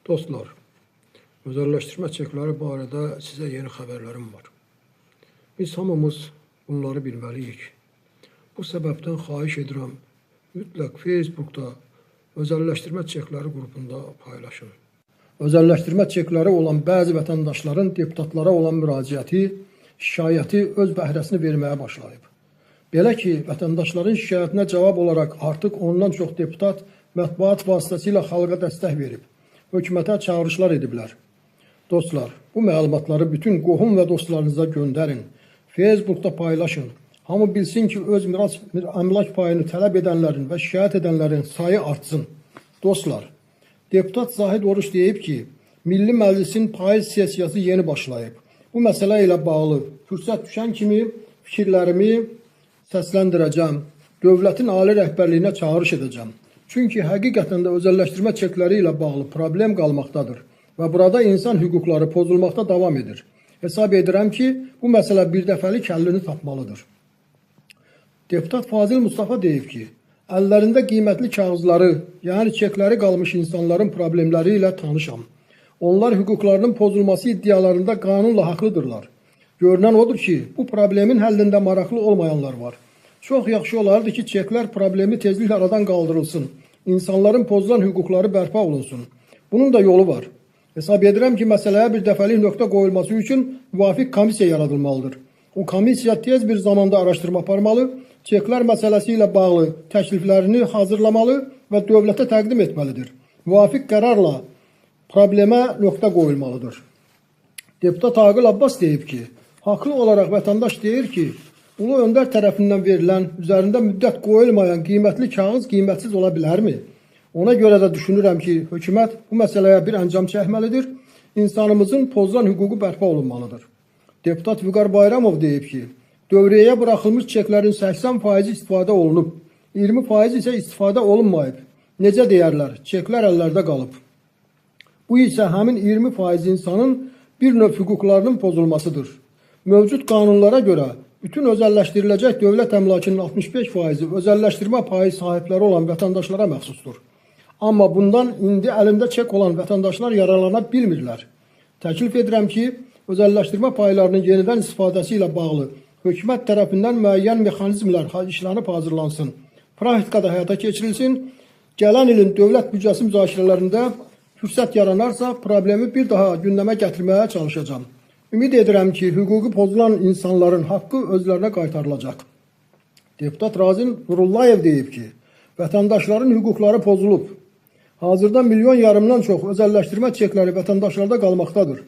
Dostlar, özelleştirme çekləri barədə sizə yeni xəbərlərim var. Biz hamımız bunları bilməliyik. Bu səbəbdən xahiş edirəm, mütləq Facebookda özelleştirme çekləri qrupunda paylaşın. Özelleştirme çekləri olan bəzi vətəndaşların deputatlara olan müraciəti, şikayəti öz bəhrəsini verməyə başlayıb. Belə ki, vətəndaşların şikayətinə cavab olaraq artıq ondan çox deputat mətbuat vasitəsilə xalqa dəstək verib. Hökumətə çağırışlar ediblər. Dostlar, bu məlumatları bütün qohum və dostlarınıza göndərin. Facebookda paylaşın. Hamı bilsin ki, öz əmlak payını tələb edənlərin və şikayət edənlərin sayı artsın. Dostlar, deputat Zahid Oruç deyib ki, Milli Məclisin payız sessiyası yeni başlayıb. Bu məsələ ilə bağlı fürsət düşən kimi fikirlərimi səsləndirəcəm. Dövlətin ali rəhbərliyinə çağırış edəcəm. Çünki həqiqətən də özəlləşdirmə çekləri ilə bağlı problem qalmaqdadır və burada insan hüquqları pozulmaqda davam edir. Hesab edirəm ki, bu məsələ birdəfəlik həllini tapmalıdır. Deputat Fazil Mustafa deyib ki, əllərində qiymətli kağızları, yəni çekləri qalmış insanların problemləri ilə tanışam. Onlar hüquqlarının pozulması iddialarında qanunla haqlıdırlar. Görünən odur ki, bu problemin həllində maraqlı olmayanlar var. Çox yaxşı olardı ki, çeklər problemi tezliklə aradan qaldırılsın. İnsanların pozulan hüquqları bərpa olunsun. Bunun da yolu var. Hesab edirəm ki, məsələyə bir dəfəlik nöqtə qoyulması üçün müvafiq komissiya yaradılmalıdır. O komissiya tez bir zamanda araşdırma aparmalı, çeklər məsələsi ilə bağlı təkliflərini hazırlamalı və dövlətə təqdim etməlidir. Müvafiq qərarla problemə nöqtə qoyulmalıdır. Deputat Aqil Abbas deyib ki, haqlı olaraq vətəndaş deyir ki, Ulu Öndər tərəfindən verilən, üzərində müddət qoyulmayan qiymətli kağız qiymətsiz ola bilərmi? Ona görə də düşünürəm ki, hökumət bu məsələyə bir əncam çəkməlidir, insanımızın pozulan hüququ bərpa olunmalıdır. Deputat Vüqar Bayramov deyib ki, dövriyyəyə buraxılmış çeklərin 80% istifadə olunub, 20% isə istifadə olunmayıb. Necə deyərlər, çeklər əllərdə qalıb. Bu isə həmin 20% insanın bir növ hüquqlarının pozulmasıdır. Mövcud qanunlara görə bütün özəlləşdiriləcək dövlət əmlakının 65%-i özəlləşdirmə payı sahibləri olan vətəndaşlara məxsusdur. Amma bundan indi əlində çek olan vətəndaşlar yararlana bilmirlər. Təklif edirəm ki, özəlləşdirmə paylarının yenidən istifadəsi ilə bağlı hökumət tərəfindən müəyyən mexanizmlər işlənib hazırlansın. Praktikada həyata keçirilsin. Gələn ilin dövlət büdcəsi müzakirələrində fürsət yaranarsa problemi bir daha gündəmə gətirməyə çalışacağım. Ümid edirəm ki, hüququ pozulan insanların haqqı özlərinə qaytarılacaq. Deputat Razin Nurullayev deyib ki, vətəndaşların hüquqları pozulub. Hazırda milyon yarımdan çox özəlləşdirmə çekləri vətəndaşlarda qalmaqdadır.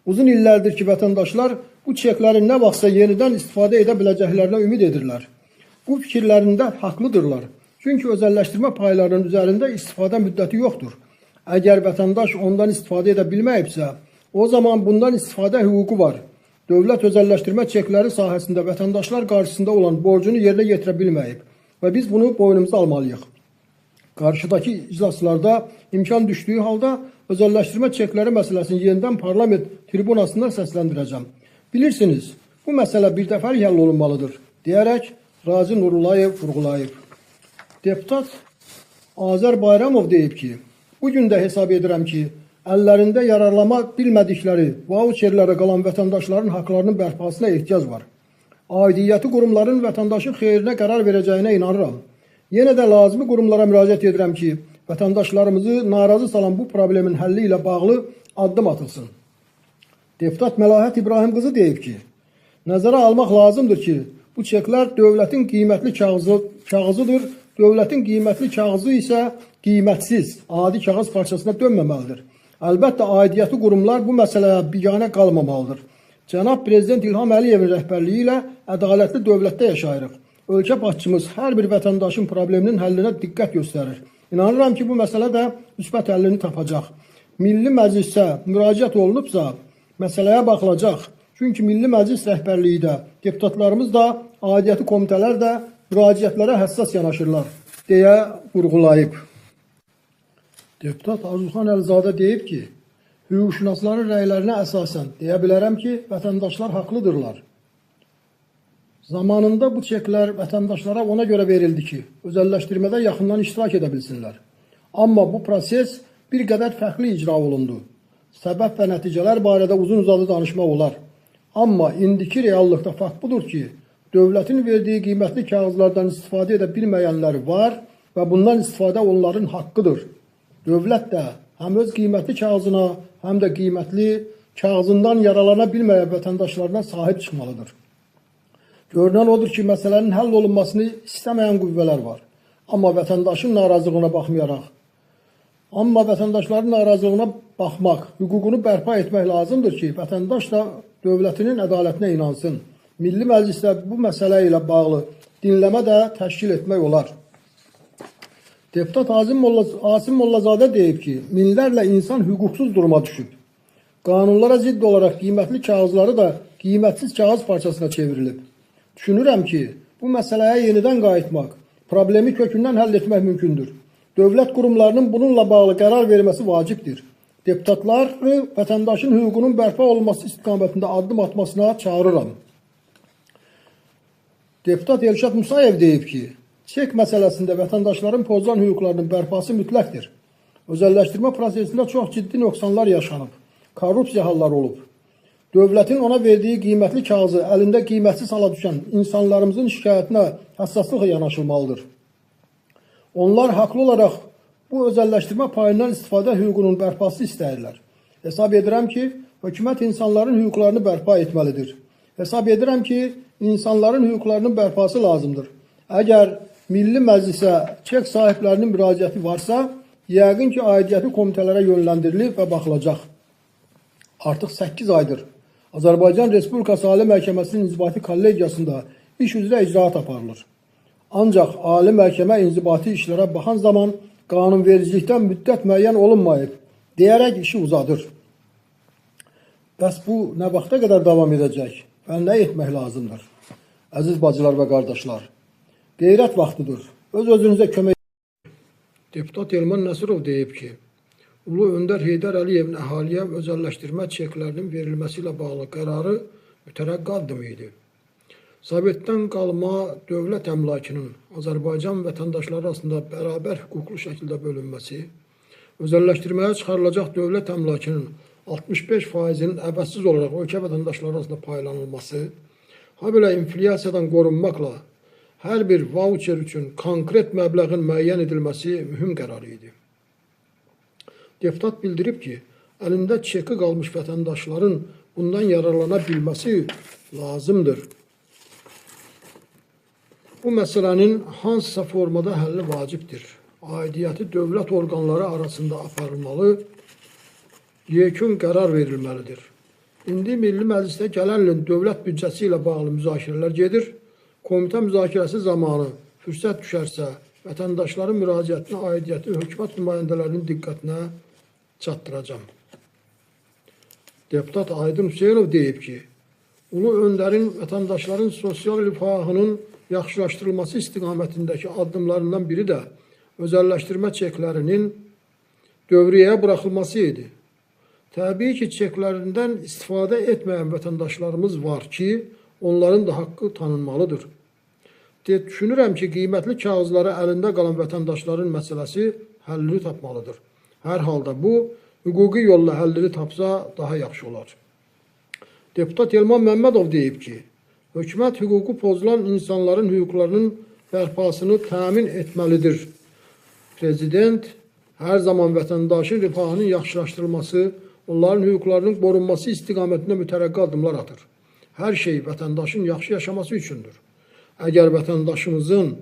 Uzun illərdir ki, vətəndaşlar bu çekləri nə vaxtsa yenidən istifadə edə biləcəklərinə ümid edirlər. Bu fikirlərində haqlıdırlar. Çünki özəlləşdirmə paylarının üzərində istifadə müddəti yoxdur. Əgər vətəndaş ondan istifadə edə bilməyibsə, o zaman bundan istifadə hüququ var. Dövlət özəlləşdirmə çekləri sahəsində vətəndaşlar qarşısında olan borcunu yerinə yetirə bilməyib və biz bunu boynumuza almalıyıq. Qarşıdakı iclaslarda imkan düşdüyü halda özəlləşdirmə çekləri məsələsini yenidən parlament tribunasında səsləndirəcəm. Bilirsiniz, bu məsələ bir dəfəlik həll olunmalıdır, deyərək Razi Nurullayev vurğulayıb. Deputat Azər Bayramov deyib ki, bugün də hesab edirəm ki, əllərində yararlama bilmədikləri vauçerlərə qalan vətəndaşların haqlarının bərpasına ehtiyac var. Aidiyyəti qurumların vətəndaşın xeyrinə qərar verəcəyinə inanıram. Yenə də lazımi qurumlara müraciət edirəm ki, vətəndaşlarımızı narazı salan bu problemin həlli ilə bağlı addım atılsın. Deputat Məlahət İbrahim qızı deyib ki, nəzərə almaq lazımdır ki, bu çeklər dövlətin qiymətli kağızıdır. Dövlətin qiymətli kağızı isə qiymətsiz, adi kağız parçasına dönməməlidir. Əlbəttə, aidiyyəti qurumlar bu məsələyə biganə qalmamalıdır. Cənab Prezident İlham Əliyevin rəhbərliyi ilə ədalətli dövlətdə yaşayırıq. Ölkə başçımız hər bir vətəndaşın probleminin həllinə diqqət göstərir. İnanıram ki, bu məsələ də müsbət həllini tapacaq. Milli Məclisə müraciət olunubsa, məsələyə baxılacaq. Çünki Milli Məclis rəhbərliyi də, deputatlarımız da, aidiyyəti komitələr də müraciətlərə həssas yanaşırlar, deyə vurğulayıb. Deputat Arzuxan Əlizadə deyib ki, hüquqşünasların rəylərinə əsasən deyə bilərəm ki, vətəndaşlar haqlıdırlar. Zamanında bu çeklər vətəndaşlara ona görə verildi ki, özəlləşdirmədə yaxından iştirak edə bilsinlər. Amma bu proses bir qədər fərqli icra olundu. Səbəb və nəticələr barədə uzun-uzadı danışmaq olar. Amma indiki reallıqda fakt budur ki, dövlətin verdiyi qiymətli kağızlardan istifadə edə bilməyənləri var və bundan istifadə onların haqqıdır. Dövlət də həm öz qiymətli kağızına, həm də qiymətli kağızından yaralana bilməyən vətəndaşlarına sahib çıxmalıdır. Görünən odur ki, məsələnin həll olunmasını istəməyən qüvvələr var. Amma vətəndaşın narazılığına baxmaq, hüququnu bərpa etmək lazımdır ki, vətəndaş da dövlətinin ədalətinə inansın. Milli Məclisdə bu məsələ ilə bağlı dinləmə də təşkil etmək olar. Deputat Asim Mollazadə deyib ki, minlərlə insan hüquqsuz duruma düşüb. Qanunlara zidd olaraq qiymətli kağızları da qiymətsiz kağız parçasına çevrilib. Düşünürəm ki, bu məsələyə yenidən qayıtmaq, problemi kökündən həll etmək mümkündür. Dövlət qurumlarının bununla bağlı qərar verməsi vacibdir. Deputatları vətəndaşın hüququnun bərpa olunması istiqamətində addım atmasına çağırıram. Deputat Elşad Musayev deyib ki, çek məsələsində vətəndaşların pozulan hüquqlarının bərpası mütləqdir. Özəlləşdirmə prosesində çox ciddi nöqsanlar yaşanıb, korrupsiya halları olub. Dövlətin ona verdiyi qiymətli kağızı əlində qiymətsiz hala düşən insanlarımızın şikayətinə həssaslıqla yanaşılmalıdır. Onlar haqlı olaraq bu özəlləşdirmə payından istifadə hüququnun bərpası istəyirlər. Hesab edirəm ki, hökumət insanların hüquqlarını bərpa etməlidir. Hesab edirəm ki, insanların hüquqlarının bərpası lazımdır. Əgər Milli Məclisə çek sahiblərinin müraciəti varsa, yəqin ki, aidiyyəti komitələrə yönləndirilib və baxılacaq. Artıq 8 aydır Azərbaycan Respublikası Ali Məhkəməsinin İnzibati Kollegiyasında iş üzrə icraat aparılır. Ancaq Ali Məhkəmə inzibati işlərə baxan zaman qanunvericilikdən müddət müəyyən olunmayıb, deyərək işi uzadır. Bəs bu nə vaxta qədər davam edəcək və nə etmək lazımdır? Əziz bacılar və qardaşlar, qeyrət vaxtıdır. Öz-özünüzə kömək. Deputat Elman Nəsirov deyib ki, Ulu Öndər Heydər Əliyevin əhaliyə özəlləşdirmə çeklərinin verilməsi ilə bağlı qərarı mütərəqqi addım idi. Sovetdən qalma dövlət əmlakının Azərbaycan vətəndaşları arasında bərabər hüquqlu şəkildə bölünməsi, özəlləşdirməyə çıxarılacaq dövlət əmlakının 65%-nin əvəzsiz olaraq ölkə vətəndaşları arasında paylanılması, habelə inflyasiyadan qorunmaqla hər bir voucher üçün konkret məbləğin müəyyən edilməsi mühüm qərar idi. Deputat bildirib ki, əlində çeki qalmış vətəndaşların bundan yararlana bilməsi lazımdır. Bu məsələnin hansısa formada həlli vacibdir. Aidiyyəti dövlət orqanları arasında aparılmalı, yekun qərar verilməlidir. İndi Milli Məclisdə gələn ilin dövlət büdcəsi ilə bağlı müzakirələr gedir. Komitə müzakirəsi zamanı fürsət düşərsə, vətəndaşların müraciətini aidiyyəti hökumət nümayəndələrinin diqqətinə çatdıracam. Deputat Aydın Hüseynov deyib ki, Ulu Öndərin vətəndaşların sosial rifahının yaxşılaşdırılması istiqamətindəki addımlarından biri də özəlləşdirmə çeklərinin dövriyyəyə buraxılması idi. Təbii ki, çeklərindən istifadə etməyən vətəndaşlarımız var ki, onların da haqqı tanınmalıdır. Düşünürəm ki, qiymətli kağızları əlində qalan vətəndaşların məsələsi həllini tapmalıdır. Hər halda bu, hüquqi yolla həllini tapsa daha yaxşı olar. Deputat Elman Məmmədov deyib ki, hökumət hüququ pozulan insanların hüquqlarının bərpasını təmin etməlidir. Prezident hər zaman vətəndaşın rifahının yaxşılaşdırılması, onların hüquqlarının qorunması istiqamətində mütərəqqi addımlar atır. Hər şey vətəndaşın yaxşı yaşaması üçündür. Əgər vətəndaşımızın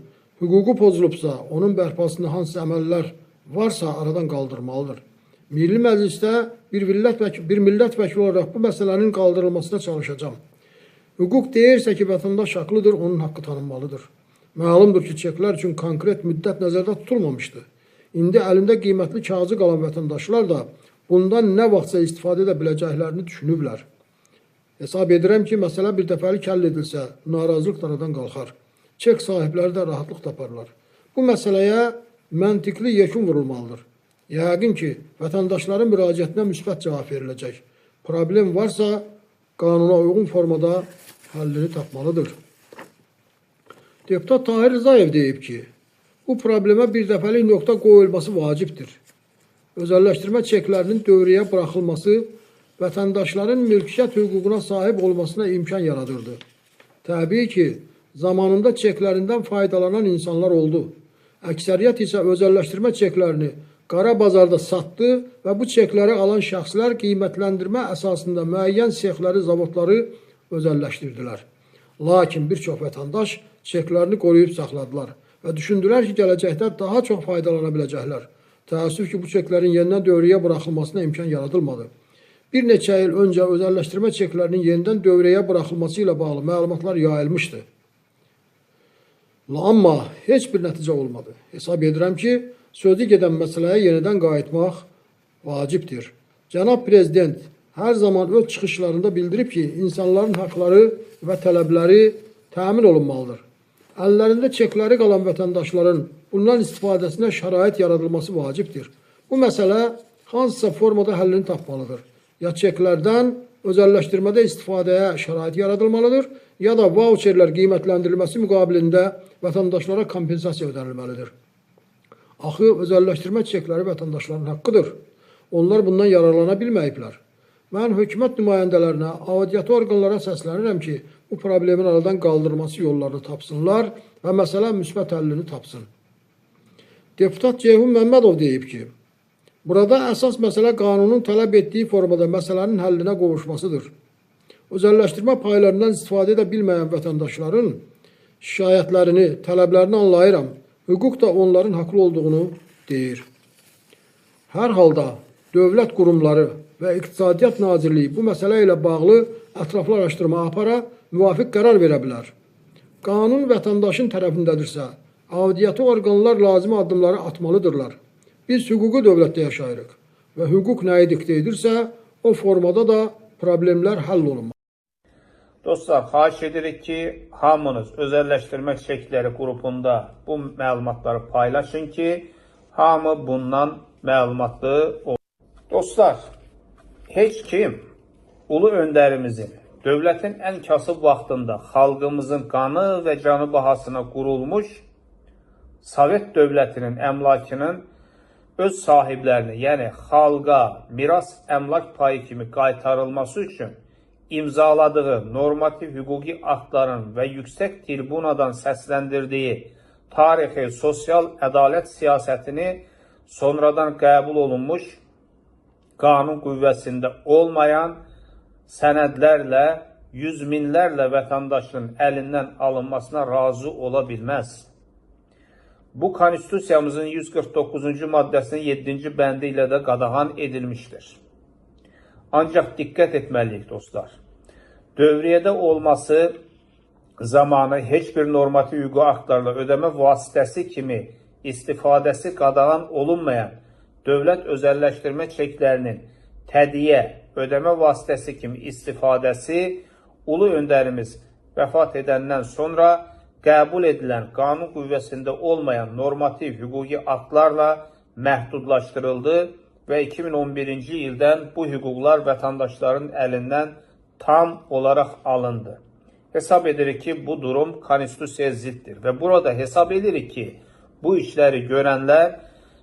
hüququ pozulubsa, onun bərpasında hansı əməllər varsa aradan qaldırmalıdır. Milli Məclisdə bir millət vəkili olaraq bu məsələnin qaldırılmasına çalışacağam. Hüquq deyirsə ki, vətəndaş haqlıdır, onun haqqı tanınmalıdır. Məlumdur ki, çeklər üçün konkret müddət nəzərdə tutulmamışdı. İndi əlində qiymətli kağızı qalan vətəndaşlar da bundan nə vaxtsa istifadə edə biləcəklərini düşünüblər. Hesab edirəm ki, məsələ bir dəfəlik həll edilsə, narazılıq aradan qalxar. Çek sahibləri də rahatlıq taparlar. Bu məsələyə məntiqli yekun vurulmalıdır. Yəqin ki, vətəndaşların müraciətinə müsbət cavab veriləcək. Problem varsa, qanuna uyğun formada həllini tapmalıdır. Deputat Tahir Rzayev deyib ki, bu problemə bir dəfəlik nöqtə qoyulması vacibdir. özəlləşdirmə çeklərinin dövrəyə buraxılması vətəndaşların mülkiyyət hüququna sahib olmasına imkan yaradırdı. Təbii ki, zamanında çeklərindən faydalanan insanlar oldu. Əksəriyyət isə özəlləşdirmə çeklərini qara bazarda satdı və bu çekləri alan şəxslər qiymətləndirmə əsasında müəyyən sexləri, zavodları özəlləşdirdilər. Lakin bir çox vətəndaş çeklərini qoruyub saxladılar və düşündülər ki, gələcəkdə daha çox faydalana biləcəklər. Təəssüf ki, bu çeklərin yenidən dövrəyə buraxılmasına imkan yaradılmadı. Bir neçə il öncə özəlləşdirmə çeklərinin yenidən dövrəyə buraxılması ilə bağlı məlumatlar yayılmışdı. Amma heç bir nəticə olmadı. Hesab edirəm ki, sözü gedən məsələyə yenidən qayıtmaq vacibdir. Cənab Prezident hər zaman öz çıxışlarında bildirib ki, insanların haqları və tələbləri təmin olunmalıdır. Əllərində çekləri qalan vətəndaşların bundan istifadəsinə şərait yaradılması vacibdir. Bu məsələ hansısa formada həllini tapmalıdır. Ya çeklərdən özəlləşdirmədə istifadəyə şərait yaradılmalıdır, ya da voucherlər qiymətləndirilməsi müqabilində vətəndaşlara kompensasiya ödənilməlidir. Axı özəlləşdirmə çekləri vətəndaşların haqqıdır. Onlar bundan yararlana bilməyiblər. Mən hökumət nümayəndələrinə, aidiyyatı orqanlara səslənirəm ki, bu problemin aradan qaldırılması yollarını tapsınlar və məsələ müsbət həllini tapsın. Deputat Ceyhun Məmmədov deyib ki, burada əsas məsələ qanunun tələb etdiyi formada məsələnin həllinə qovuşmasıdır. Özəlləşdirmə paylarından istifadə edə bilməyən vətəndaşların şikayətlərini, tələblərini anlayıram. Hüquq da onların haqlı olduğunu deyir. Hər halda dövlət qurumları və İqtisadiyyat Nazirliyi bu məsələ ilə bağlı ətraflı araşdırma apara, müvafiq qərar verə bilər. Qanun vətəndaşın tərəfindədirsə, aidiyyatı orqanlar lazımi addımları atmalıdırlar. Biz hüquqi dövlətdə yaşayırıq və hüquq nəyi diktə edirsə, o formada da problemlər həll olunmalıdır. Dostlar, xahiş edirik ki, hamınız özəlləşdirmə çekləri qrupunda bu məlumatları paylaşın ki, hamı bundan məlumatlı olsun. Dostlar, heç kim ulu öndərimizin, dövlətin ən kasıb vaxtında xalqımızın qanı və canı bahasına qurulmuş Sovet dövlətinin əmlakının öz sahiblərini, yəni xalqa miras əmlak payı kimi qaytarılması üçün imzaladığı normativ hüquqi aktların və yüksək tribunadan səsləndirdiyi tarixi, sosial ədalət siyasətini sonradan qəbul olunmuş, qanun qüvvəsində olmayan sənədlərlə, yüz minlərlə vətəndaşın əlindən alınmasına razı ola bilməz. Bu, Konstitusiyamızın 149-cu maddəsinin 7-ci bəndi ilə də qadağan edilmişdir. Ancaq diqqət etməliyik, dostlar. Dövriyyədə olması zamanı heç bir normativ hüquqi aktlarla ödəmə vasitəsi kimi istifadəsi qadağan olunmayan dövlət özəlləşdirmə çeklərinin tədiyə, ödəmə vasitəsi kimi istifadəsi ulu öndərimiz vəfat edəndən sonra qəbul edilən qanun qüvvəsində olmayan normativ hüquqi aktlarla məhdudlaşdırıldı və 2011-ci ildən bu hüquqlar vətəndaşların əlindən tam olaraq alındı. Hesab edirik ki, bu durum konstitusiyaya ziddir və burada hesab edirik ki, bu işləri görənlər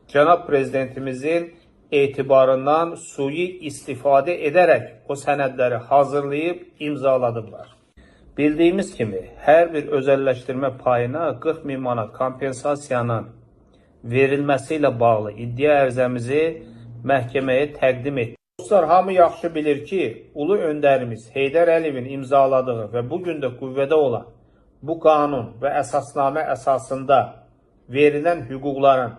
Cənab Prezidentimizin etibarından sui istifadə edərək o sənədləri hazırlayıb imzaladıblar. Bildiyimiz kimi, hər bir özəlləşdirmə payına 40.000 manat kompensasiyanın verilməsi ilə bağlı iddia ərizəmizi məhkəməyə təqdim etdik. Dostlar, hamı yaxşı bilir ki, ulu öndərimiz Heydər Əliyevin imzaladığı və bugün də qüvvədə olan bu qanun və əsasnamə əsasında verilən hüquqların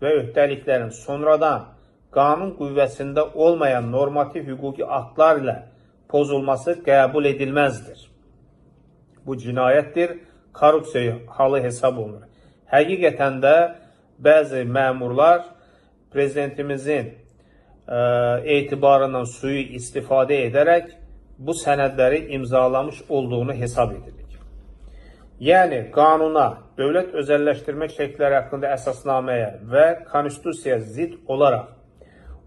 və öhdəliklərin sonradan qanun qüvvəsində olmayan normativ hüquqi aktlar ilə pozulması qəbul edilməzdir. Bu cinayətdir, korrupsiya halı hesab olunur. Həqiqətən də bəzi məmurlar Prezidentimizin etibarından sui istifadə edərək bu sənədləri imzalamış olduğunu hesab edirik. Yəni, qanuna, dövlət özəlləşdirmə çekləri haqqında əsasnaməyə və konstitusiyaya zid olaraq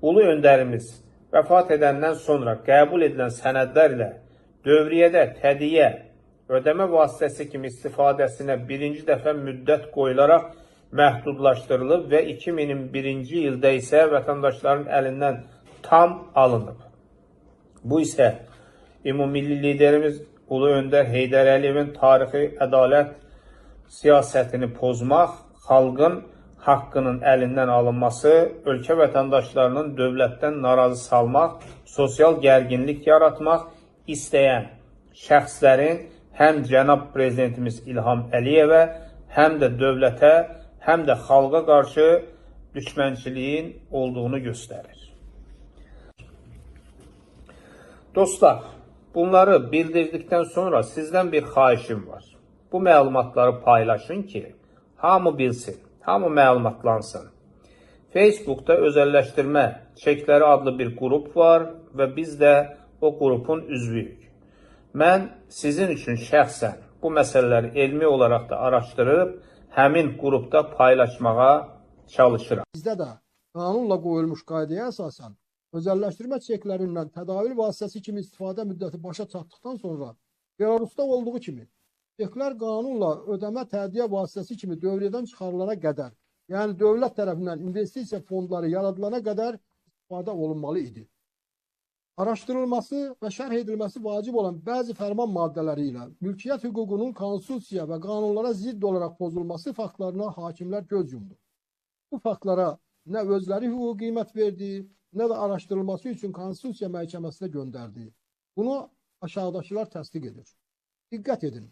ulu öndərimiz vəfat edəndən sonra qəbul edilən sənədlər ilə dövriyyədə tədiyə, ödəmə vasitəsi kimi istifadəsinə birinci dəfə müddət qoyularaq məhdudlaşdırılıb və 2001-ci ildə isə vətəndaşların əlindən tam alınıb. Bu isə ümummilli liderimiz Ulu Öndər Heydər Əliyevin tarixi ədalət siyasətini pozmaq, xalqın haqqının əlindən alınması, ölkə vətəndaşlarının dövlətdən narazı salmaq, sosial gərginlik yaratmaq istəyən şəxslərin həm cənab prezidentimiz İlham Əliyevə, həm də dövlətə, həm də xalqa qarşı düşmənçiliyin olduğunu göstərir. Dostlar, bunları bildirdikdən sonra sizdən bir xahişim var. Bu məlumatları paylaşın ki, hamı bilsin, hamı məlumatlansın. Facebookda özəlləşdirmə çekləri adlı bir qrup var və biz də o qrupun üzvüyük. Mən sizin üçün şəxsən bu məsələləri elmi olaraq da araşdırıb, həmin qrupda paylaşmağa çalışıram. Bizdə də qanunla qoyulmuş qaydaya əsasən özəlləşdirmə çeklərindən tədavül vasitəsi kimi istifadə müddəti başa çatdıqdan sonra Belarusda olduğu kimi çeklər qanunla ödəmə tədiyyə vasitəsi kimi dövriyyədən çıxarılana qədər, yəni dövlət tərəfindən investisiya fondları yaradılana qədər istifadə olunmalı idi. Araşdırılması və şərh edilməsi vacib olan bəzi fərman maddələri ilə mülkiyyət hüququnun konstitusiya və qanunlara zidd olaraq pozulması faktlarına hakimlər göz yumdu. Bu faktlara nə özləri hüquqi qiymət verdi, nə də araşdırılması üçün Konstitusiya məhkəməsinə göndərdi. Bunu aşağıdakılar təsdiq edir. Diqqət edin.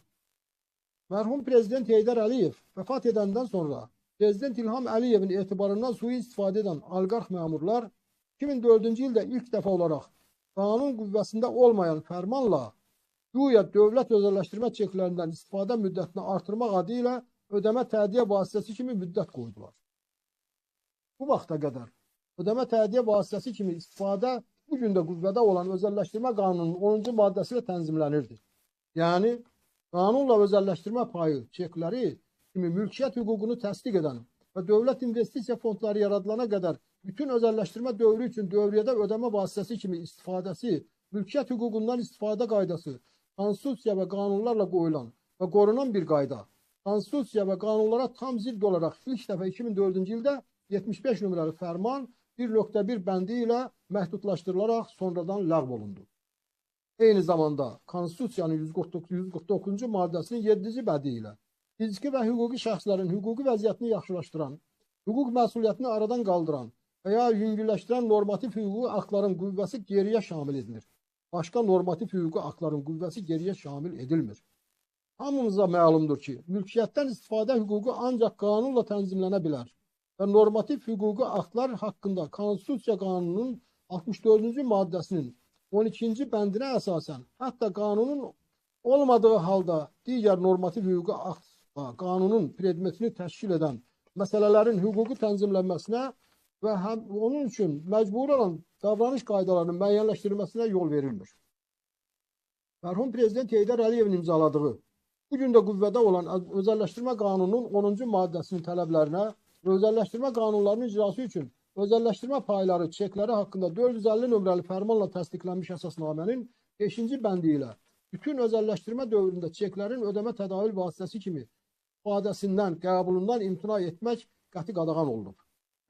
Mərhum Prezident Heydər Əliyev vəfat edəndən sonra Prezident İlham Əliyevin etibarından sui-istifadə edən oliqarx məmurlar 2004-cü ildə ilk dəfə olaraq qanun qüvvəsində olmayan fərmanla güya dövlət özəlləşdirmə çeklərindən istifadə müddətini artırmaq adı ilə ödəmə tədiyyə vasitəsi kimi müddət qoydular. Bu vaxta qədər ödəmə tədiyyə vasitəsi kimi istifadə bu gün də qüvvədə olan özəlləşdirmə qanununun 10-cu maddəsi ilə tənzimlənirdi. Yəni, qanunla özəlləşdirmə payı çekləri kimi mülkiyyət hüququnu təsdiq edən və dövlət investisiya fondları yaradılana qədər bütün özəlləşdirmə dövrü üçün dövriyyədə ödəmə vasitəsi kimi istifadəsi, mülkiyyət hüququndan istifadə qaydası, konstitusiya və qanunlarla qoyulan və qorunan bir qayda, konstitusiya və qanunlara tam zidd olaraq ilk dəfə 2004-cü ildə 75 nömrəli fərman 1.1 bəndi ilə məhdudlaşdırılaraq sonradan ləğv olundu. Eyni zamanda Konstitusiyanın 149-cu maddəsinin 7-ci bədi ilə fiziki və hüquqi şəxslərin hüquqi vəziyyətini yaxşılaşdıran, hüquq məsuliyyətini aradan qaldıran və ya yüngülləşdirən normativ hüquqi aktların qüvvəsi geriyə şamil edilir. Başqa normativ hüquqi aktların qüvvəsi geriyə şamil edilmir. Hamımıza məlumdur ki, mülkiyyətdən istifadə hüququ ancaq qanunla tənzimlənə bilər və normativ hüquqi aktlar haqqında Konstitusiya qanununun 64-cü maddəsinin 12-ci bəndinə əsasən, hətta qanunun olmadığı halda digər normativ hüquqi akt qanunun predmetini təşkil edən məsələlərin hüquqi tənzimlənməsinə və onun üçün məcburi olan davranış qaydalarının müəyyənləşdirilməsinə yol verilmir. Mərhum Prezident Heydər Əliyevin imzaladığı, bu gün də qüvvədə olan özəlləşdirmə qanununun 10-cu maddəsinin tələblərinə və özəlləşdirmə qanunlarının icrası üçün özəlləşdirmə payları, çekləri haqqında 450 nömrəli fərmanla təsdiqlənmiş əsasnamənin 5-ci bəndi ilə bütün özəlləşdirmə dövründə çeklərin ödəmə tədavül vasitəsi kimi ifadəsindən, qəbulundan imtina etmək qəti qadağan olunub.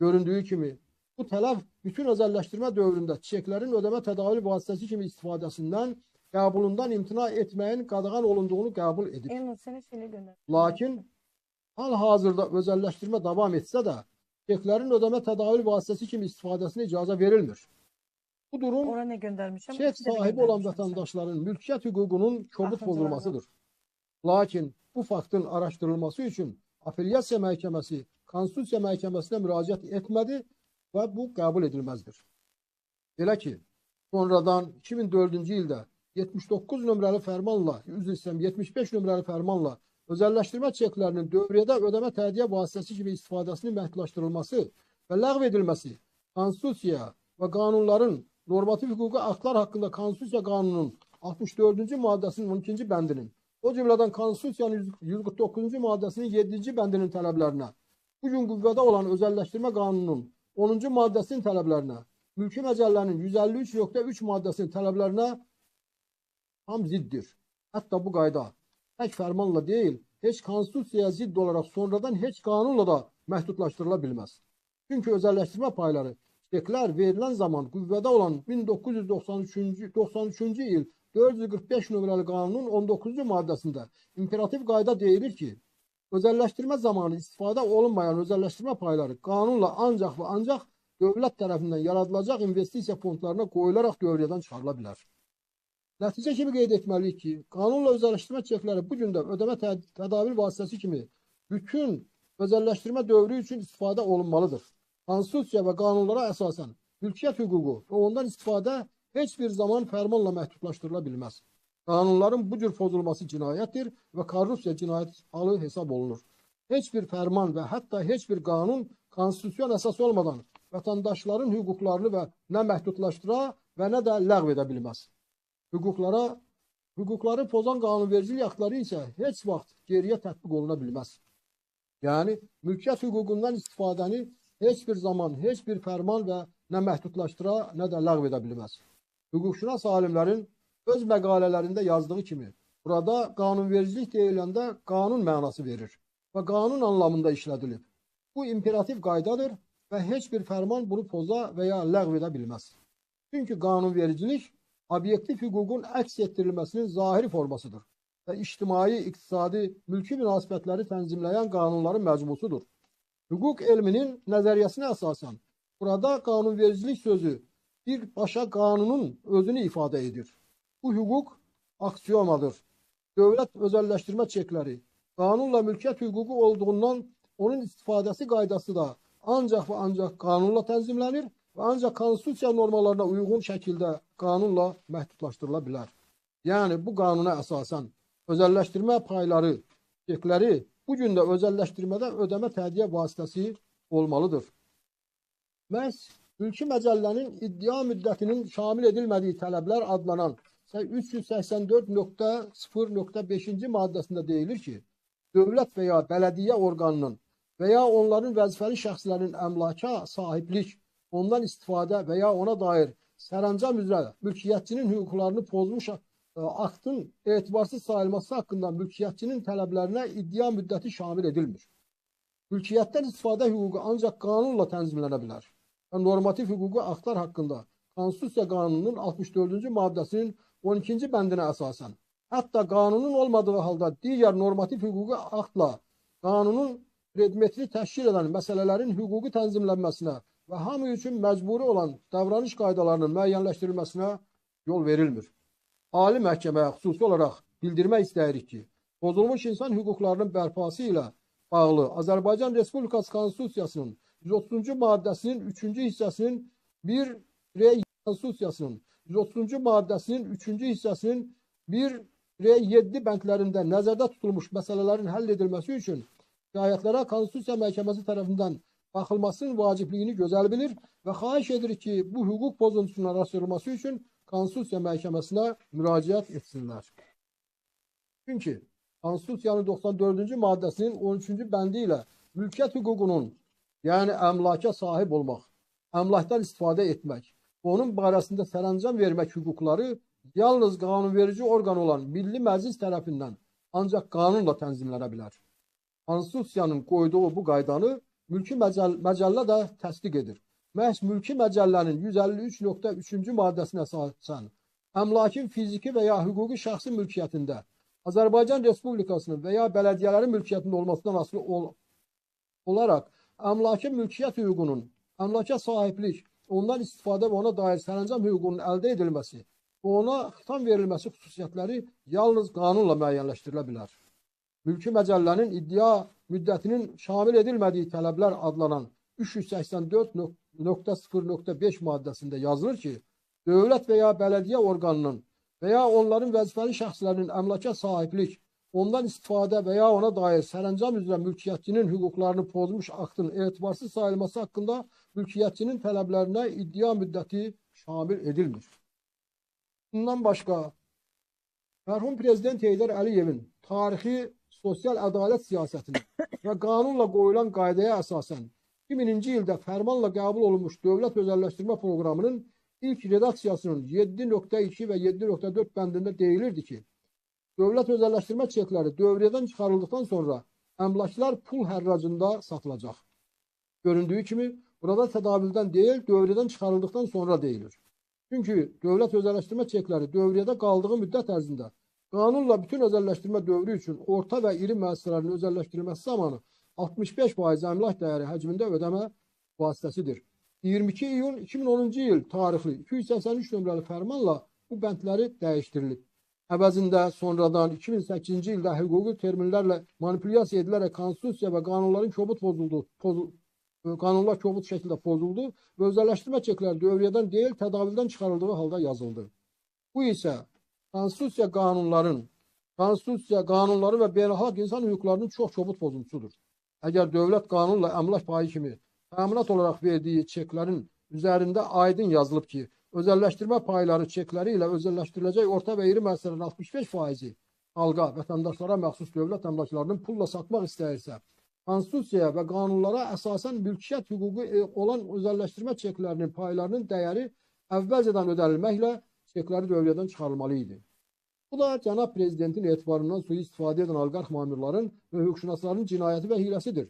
Göründüyü kimi, bu tələb bütün özəlləşdirmə dövründə çeklərin ödəmə tədavül vasitəsi kimi istifadəsindən, qəbulundan imtina etməyin qadağan olunduğunu qəbul edib. Lakin, hal-hazırda özəlləşdirmə davam etsə də, çeklərin ödəmə tədavül vasitəsi kimi istifadəsinə icazə verilmir. Bu durum, çek sahibi olan vətəndaşların mülkiyyət hüququnun kobud pozulmasıdır. Lakin, bu faktın araşdırılması üçün Apellyasiya məhkəməsi Konstitusiya məhkəməsinə müraciət etmədi və bu qəbul edilməzdir. Belə ki, sonradan 2004-cü ildə 79 nömrəli fərmanla, 75 nömrəli fərmanla özəlləşdirmə çeklərinin dövriyyədə ödəmə tədiyyə vasitəsi kimi istifadəsinin məhdudlaşdırılması və ləğv edilməsi Konstitusiya və qanunların normativ hüquqi aktlar haqqında Konstitusiya qanununun 64-cü maddəsinin 12-ci bəndinin, o cümlədən Konstitusiyanın 149-cu maddəsinin 7-ci bəndinin tələblərinə, bugün qüvvədə olan özəlləşdirmə qanununun 10-cu maddəsinin tələblərinə, mülki məcəllənin 153.3 maddəsinin tələblərinə tam ziddir. Hətta bu qayda tək fərmanla deyil, heç Konstitusiyaya zidd olaraq sonradan heç qanunla da məhdudlaşdırıla bilməz. Çünki özəlləşdirmə payları çeklər verilən zaman qüvvədə olan 1993-cü il 445 nömrəli qanunun 19-cu maddəsində imperativ qayda deyilir ki, özəlləşdirmə zamanı istifadə olunmayan özəlləşdirmə payları qanunla ancaq və ancaq dövlət tərəfindən yaradılacaq investisiya fondlarına qoyularaq dövriyyədən çıxarıla bilər. Nəticə kimi qeyd etməliyik ki, qanunla özəlləşdirmə çekləri bu gün də ödəmə tədavül vasitəsi kimi bütün özəlləşdirmə dövrü üçün istifadə olunmalıdır. Konstitusiya və qanunlara əsasən mülkiyyət hüququ və ondan istifadə heç bir zaman fərmanla məhdudlaşdırıla bilməz. Qanunların bu cür pozulması cinayətdir və korrupsiya cinayət halı hesab olunur. Heç bir fərman və hətta heç bir qanun konstitusiyon əsas olmadan vətəndaşların hüquqlarını və nə məhdudlaşdıra və nə də ləğv edə bilməz. Hüquqları pozan qanunvericilik aktları isə heç vaxt geriyə tətbiq oluna bilməz. Yəni, mülkiyyət hüququndan istifadəni heç bir zaman, heç bir fərman və nə məhdudlaşdıra, nə də ləğv edə bilməz. Hüquqşünas alimlərin öz məqalələrində yazdığı kimi, burada qanunvericilik deyiləndə qanun mənası verir və qanun anlamında işlədilib. Bu imperativ qaydadır və heç bir fərman bunu poza və ya ləğv edə bilməz. Çünki qanunvericilik obyektiv hüququn əks etdirilməsinin zahiri formasıdır və ictimai, iqtisadi, mülki münasibətləri tənzimləyən qanunların məcmusudur. Hüquq elminin nəzəriyyəsinə əsasən burada qanunvericilik sözü birbaşa qanunun özünü ifadə edir. Bu hüquq aksiyomadır. Dövlət özəlləşdirmə çekləri qanunla mülkiyyət hüququ olduğundan onun istifadəsi qaydası da ancaq və ancaq qanunla tənzimlənir və ancaq konstitusiya normalarına uyğun şəkildə qanunla məhdudlaşdırıla bilər. Yəni, bu qanuna əsasən özəlləşdirmə payları, çekləri bu gün də özəlləşdirmədə ödəmə tədiyyə vasitəsi olmalıdır. Məhz mülki məcəllənin iddia müddətinin şamil edilmədiyi tələblər adlanan 384.0.5-ci maddəsində deyilir ki, dövlət və ya bələdiyyə orqanının və ya onların vəzifəli şəxslərinin əmlaka sahiblik, ondan istifadə və ya ona dair sərəncam üzrə mülkiyyətçinin hüquqlarını pozmuş aktın etibarsız sayılması haqqında mülkiyyətçinin tələblərinə iddia müddəti şamil edilmir. Mülkiyyətdən istifadə hüququ ancaq qanunla tənzimlənə bilər və normativ hüquqi aktlar haqqında Konstitusiya qanununun 64-cü maddəsinin 12-ci bəndinə əsasən, hətta qanunun olmadığı halda digər normativ hüquqi aktla qanunun predmetini təşkil edən məsələlərin hüquqi tənzimlənməsinə və hamı üçün məcburi olan davranış qaydalarının müəyyənləşdirilməsinə yol verilmir. Ali məhkəməyə xüsusi olaraq bildirmək istəyirik ki, pozulmuş insan hüquqlarının bərpası ilə bağlı Azərbaycan Respublikası Konstitusiyasının 130-cu maddəsinin 3-cü hissəsinin 1-Konstitusiyasının 130-cu maddəsinin 3-cü hissəsinin 1-7 bəndlərində nəzərdə tutulmuş məsələlərin həll edilməsi üçün şikayətlərə Konstitusiya Məhkəməsi tərəfindən baxılmasının vacibliyini gözəl bilir və xahiş edirik ki, bu hüquq pozuntusunun araşdırılması üçün Konstitusiya Məhkəməsinə müraciət etsinlər. Çünki Konstitusiyanın 94-cü maddəsinin 13-cü bəndi ilə mülkiyyət hüququnun, yəni əmlaka sahib olmaq, əmlakdan istifadə etmək və onun barəsində sərəncam vermək hüquqları yalnız qanunverici orqan olan Milli Məclis tərəfindən ancaq qanunla tənzimlənə bilər. Konstitusiyanın qoyduğu bu qaydanı mülki məcəllə də təsdiq edir. Məhz mülki məcəllənin 153.3-cü maddəsinə əsasən əmlakin fiziki və ya hüquqi şəxsi mülkiyyətində Azərbaycan Respublikasının və ya bələdiyyələrin mülkiyyətində olmasından asılı olaraq əmlakin mülkiyyət hüququnun, əmlaka sahiblik, ondan istifadə və ona dair sərəncam hüququnun əldə edilməsi və ona xitam verilməsi xüsusiyyətləri yalnız qanunla müəyyənləşdirilə bilər. Mülki məcəllənin iddia müddətinin şamil edilmədiyi tələblər adlanan 384.0.5 maddəsində yazılır ki, dövlət və ya bələdiyyə orqanının və ya onların vəzifəli şəxslərinin əmlaka sahiblik, ondan istifadə və ya ona dair sərəncam üzrə mülkiyyətçinin hüquqlarını pozmuş aktın etibarsız sayılması haqqında mülkiyyətçinin tələblərinə iddia müddəti şamil edilmir. Bundan başqa, mərhum Prezident Heydər Əliyevin tarixi sosial ədalət siyasətini və qanunla qoyulan qaydaya əsasən 2000-ci ildə fərmanla qəbul olunmuş dövlət özəlləşdirmə proqramının ilk redaksiyasının 7.2 və 7.4 bəndində deyilirdi ki, dövlət özəlləşdirmə çekləri dövriyyədən çıxarıldıqdan sonra əmlaklar pul hərracında satılacaq. Göründüğü kimi burada tədavüldən deyil, dövriyədən çıxarıldıqdan sonra deyilir. Çünki dövlət özəlləşdirmə çekləri dövriyyədə qaldığı müddət ərzində qanunla bütün özəlləşdirmə dövrü üçün orta və iri müəssisələrin özəlləşdirilməsi zamanı 65% əmlak dəyəri həcmində ödəmə vasitəsidir. 22 iyun 2010-cu il tarixli 283 nömrəli fərmanla bu bəndləri dəyişdirilib. Əvəzində sonradan 2008-ci ildə hüquqi terminlərlə manipulyasiya edilərək konstitusiya və qanunların qanunlar kobud şəkildə pozuldu və özəlləşdirmə çekləri dövriyyədən deyil, tədavüldən çıxarıldığı halda yazıldı. Bu isə konstitusiya qanunları və beynəlxalq insan hüquqlarının çox kobud pozuntusudur. Əgər dövlət qanunla əmlak payı kimi təminat olaraq verdiyi çeklərin üzərində aydın yazılıb ki, özəlləşdirmə payları çekləri ilə özəlləşdiriləcək orta və iri müəssisələrin 65%-i xalqa, vətəndaşlara məxsus dövlət əmlaklarının pulla satmaq istəyirsə, konstitusiyaya və qanunlara əsasən mülkiyyət hüququ olan özəlləşdirmə çeklərinin paylarının dəyəri əvvəlcədən ödənilməklə çekləri dövriyyədən çıxarılmalı idi. Bu da cənab prezidentin etibarından sui-istifadə edən oliqarx məmurların və hüquqşünasların cinayəti və hiləsidir.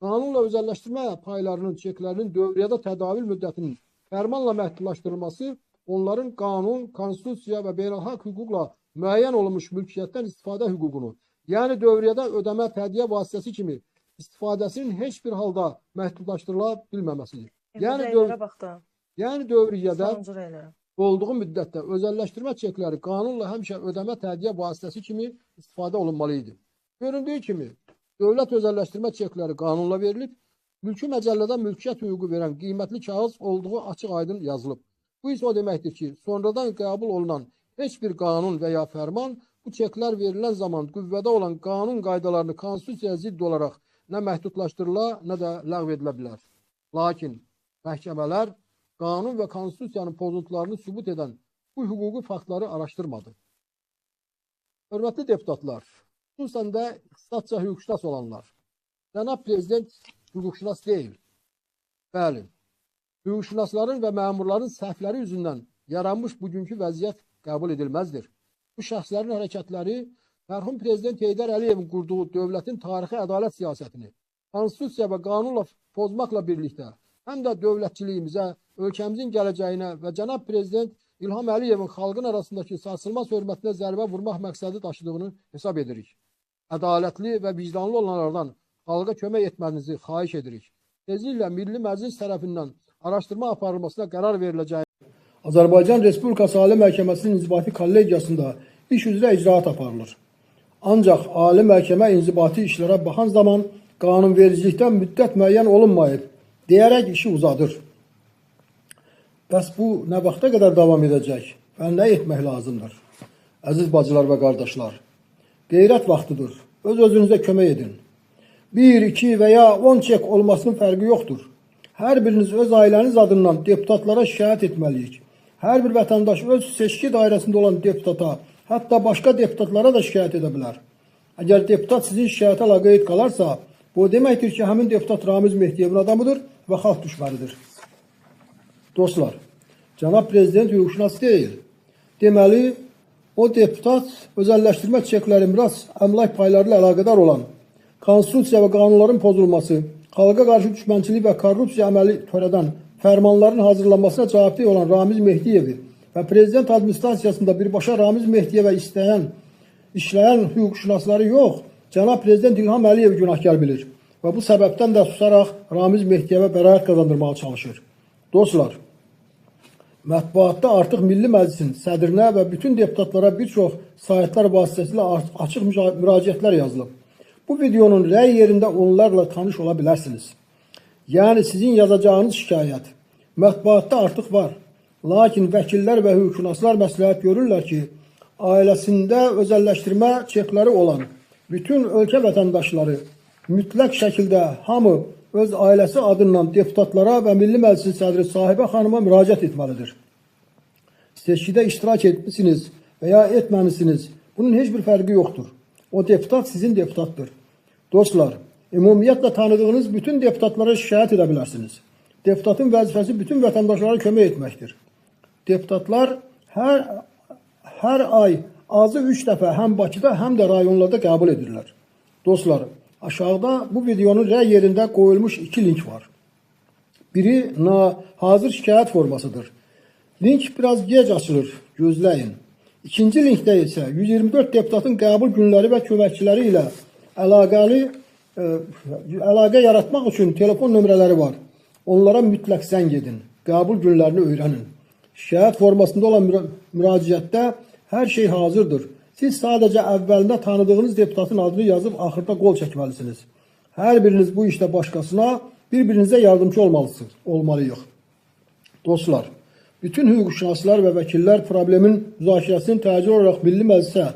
Qanunla özəlləşdirmə paylarının çeklərinin dövriyyədə tədavül müddətinin fərmanla məhdudlaşdırılması onların qanun, konstitusiya və beynəlxalq hüquqla müəyyən olunmuş mülkiyyətdən istifadə hüququnu, yəni dövriyyədə ödəmə tədiyyə vasitəsi kimi istifadəsinin heç bir halda məhdudlaşdırıla bilməməsidir. Yəni dövriyyədə olduğu müddətdə özəlləşdirmə çekləri qanunla həmişə ödəmə tədiyyə vasitəsi kimi istifadə olunmalı idi. Göründüyü kimi, dövlət özəlləşdirmə çekləri qanunla verilib, mülki məcəllədə mülkiyyət hüququ verən qiymətli kağız olduğu açıq-aydın yazılıb. Bu isə o deməkdir ki, sonradan qəbul olunan heç bir qanun və ya fərman bu çeklər verilən zaman qüvvədə olan qanun qaydalarını konstitusiyaya zidd olaraq nə məhdudlaşdırıla, nə də ləğv edilə bilər. Lakin məhkəmələr qanun və konstitusiyanın pozuntularını sübut edən bu hüquqi faktları araşdırmadı. Hörmətli deputatlar, xüsusən də ixtisasca hüquqşünas olanlar, cənab prezident hüquqşünas deyil. Bəli, hüquqşünasların və məmurların səhvləri üzündən yaranmış bugünkü vəziyyət qəbul edilməzdir. Bu şəxslərin hərəkətləri mərhum prezident Heydər Əliyevin qurduğu dövlətin tarixi ədalət siyasətini, konstitusiya və qanunla pozmaqla birlikdə həm də dövlətçiliyimizə, ölkəmizin gələcəyinə və cənab prezident İlham Əliyevin xalqın arasındakı sarsılmaz hörmətinə zərbə vurmaq məqsədi daşıdığını hesab edirik. Ədalətli və vicdanlı olanlardan xalqa kömək etməyinizi xahiş edirik. Tezliklə Milli Məclis tərəfindən araşdırma aparılmasına qərar veriləcək. Azərbaycan Respublikası Ali Məhkəməsinin İnzibati Kollegiyasında iş üzrə icraat aparılır. Ancaq Ali Məhkəmə inzibati işlərə baxan zaman qanunvericilikdən müddət müəyyən olunmayıb, deyərək işi uzadır. Bəs bu nə vaxta qədər davam edəcək və nə etmək lazımdır? Əziz bacılar və qardaşlar, qeyrət vaxtıdır. Öz-özünüzə kömək edin. 1, 2 və ya 10 çek olmasının fərqi yoxdur. Hər biriniz öz ailəniz adından deputatlara şikayət etməliyik. Hər bir vətəndaş öz seçki dairəsində olan deputata, hətta başqa deputatlara da şikayət edə bilər. Əgər deputat sizin şikayətə laqeyd qalarsa, bu deməkdir ki, həmin deputat Ramiz Mehdiyevin adamıdır və xalq düşmənidir. Dostlar, cənab prezident hüquqşünas deyil. Deməli, o deputat özəlləşdirmə çekləri miras əmlak payları ilə əlaqədar olan konstitusiya və qanunların pozulması, xalqa qarşı düşmənçilik və korrupsiya əməli törədən fərmanların hazırlanmasına cavabdeh olan Ramiz Mehdiyevi və prezident administrasiyasında birbaşa Ramiz Mehdiyevə işləyən hüquqşünasları yox, cənab prezident İlham Əliyev günahkar bilir və bu səbəbdən də susaraq Ramiz Mehdiyevə bəraət qazandırmağa çalışır. Dostlar, mətbuatda artıq Milli Məclisin sədrinə və bütün deputatlara bir çox saytlar vasitəsilə açıq müraciətlər yazılıb. Bu videonun rəy yerində onlarla tanış ola bilərsiniz. Yəni sizin yazacağınız şikayət mətbuatda artıq var. Lakin vəkillər və hüquqşünaslar məsləhət görürlər ki, ailəsində özəlləşdirmə çekləri olan bütün ölkə vətəndaşları mütləq şəkildə hamı öz ailəsi adından deputatlara və Milli Məclisin sədri Sahibə xanıma müraciət etməlidir. Seçkidə iştirak etmişsiniz və ya etməmişsiniz, bunun heç bir fərqi yoxdur. O deputat sizin deputatdır. Dostlar, ümumiyyətlə tanıdığınız bütün deputatlara şikayət edə bilərsiniz. Deputatın vəzifəsi bütün vətəndaşlara kömək etməkdir. Deputatlar hər ay azı 3 dəfə həm Bakıda, həm də rayonlarda qəbul edirlər. Dostlar, aşağıda bu videonun rəy yerində qoyulmuş 2 link var. Biri hazır şikayet formasıdır. Link biraz geç açılır, gözləyin. İkinci linkdə isə 124 deputatın qəbul günləri və köməkçiləri ilə əlaqə yaratmaq üçün telefon nömrələri var. Onlara mütləq zəng edin. Qəbul günlərini öyrənin. Şikayət formasında olan müraciətdə hər şey hazırdır. Siz sadəcə əvvəlində tanıdığınız deputatın adını yazıb axırda qol çəkməlisiniz. Hər biriniz bu işdə başqasına, bir-birinizə yardımcı olmalıyıq. Dostlar, bütün hüquqşünaslar və vəkillər problemin müzakirəsinin təcil olaraq Milli Məclisə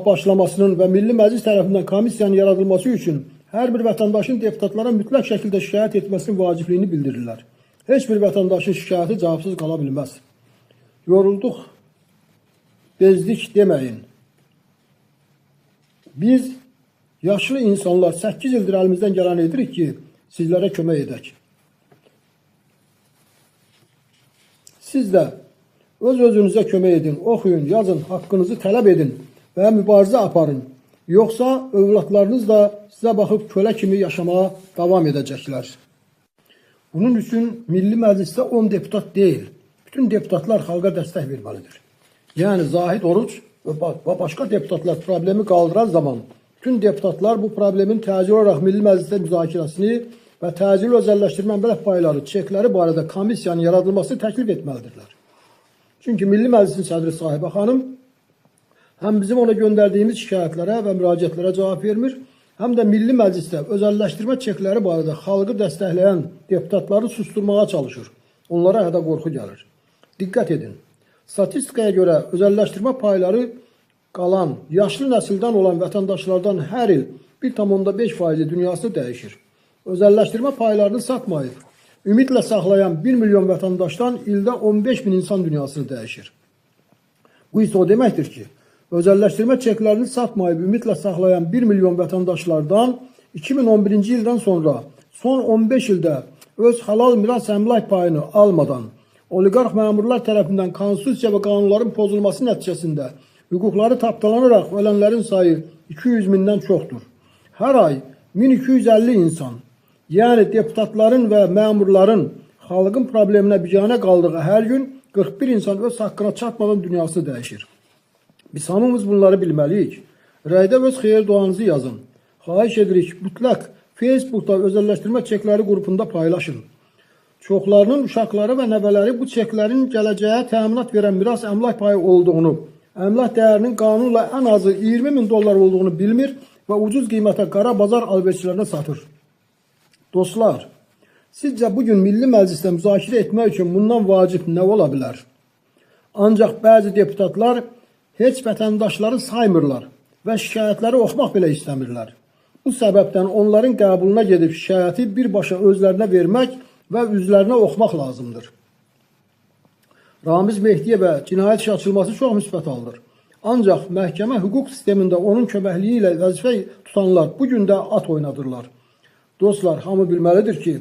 başlamasının və Milli Məclis tərəfindən komissiyanın yaradılması üçün hər bir vətəndaşın deputatlara mütləq şəkildə şikayət etməsinin vacibliyini bildirirlər. Heç bir vətəndaşın şikayəti cavabsız qala bilməz. Yorulduq, bezdik deməyin. Biz, yaşlı insanlar 8 ildir əlimizdən gələn edirik ki, sizlərə kömək edək. Siz də öz-özünüzə kömək edin, oxuyun, yazın, haqqınızı tələb edin və mübarizə aparın. Yoxsa övladlarınız da sizə baxıb kölə kimi yaşamaya davam edəcəklər. Bunun üçün Milli Məclisdə 10 deputat deyil, bütün deputatlar xalqa dəstək verməlidir. Yəni Zahid Oruç və başqa deputatlar problemi qaldıran zaman bütün deputatlar bu problemin təcil olaraq Milli Məclisdə müzakirəsini və təcil özəlləşdirmə əmlak payları, çekləri barədə komissiyanın yaradılmasını təklif etməlidirlər. Çünki Milli Məclisin sədri Sahibə xanım həm bizim ona göndərdiyimiz şikayətlərə və müraciətlərə cavab vermir, həm də Milli Məclisdə özəlləşdirmə çekləri barədə xalqı dəstəkləyən deputatları susturmağa çalışır. Onlara hədə qorxu gəlir. Diqqət edin. Statistikaya görə özəlləşdirmə payları qalan, yaşlı nəsildən olan vətəndaşlardan hər il 1,5% dünyasını dəyişir. Özəlləşdirmə paylarını satmayıb, ümidlə saxlayan 1 milyon vətəndaşdan ildə 15 bin insan dünyasını dəyişir. Bu isə o deməkdir ki, özəlləşdirmə çeklərini satmayıb, ümidlə saxlayan 1 milyon vətəndaşlardan 2011-ci ildən sonra son 15 ildə öz halal miras əmlak payını almadan, oliqarx məmurlar tərəfindən konstitusiya və qanunların pozulması nəticəsində hüquqları tapdalanaraq ölənlərin sayı 200 mindən çoxdur. Hər ay 1250 insan, yəni deputatların və məmurların xalqın probleminə biganə qaldığı hər gün 41 insan öz haqqına çatmadan dünyasını dəyişir. Biz hamımız bunları bilməliyik. Rəydə öz xeyir duanızı yazın. Xahiş edirik, mütləq Facebookda özəlləşdirmə çekləri qrupunda paylaşın. Çoxlarının uşaqları və nəvələri bu çeklərin gələcəyə təminat verən miras əmlak payı olduğunu, əmlak dəyərinin qanunla ən azı 20 min dollar olduğunu bilmir və ucuz qiymətə qara bazar alverçilərinə satır. Dostlar, sizcə bugün Milli Məclisdə müzakirə etmək üçün bundan vacib nə ola bilər? Ancaq bəzi deputatlar heç vətəndaşları saymırlar və şikayətləri oxumaq belə istəmirlər. Bu səbəbdən onların qəbuluna gedib şikayəti birbaşa özlərinə vermək və üzlərinə oxumaq lazımdır. Ramiz Mehdiyevə cinayət işi açılması çox müsbət haldır. Ancaq məhkəmə hüquq sistemində onun köməkliyi ilə vəzifə tutanlar bugün də at oynadırlar. Dostlar, hamı bilməlidir ki,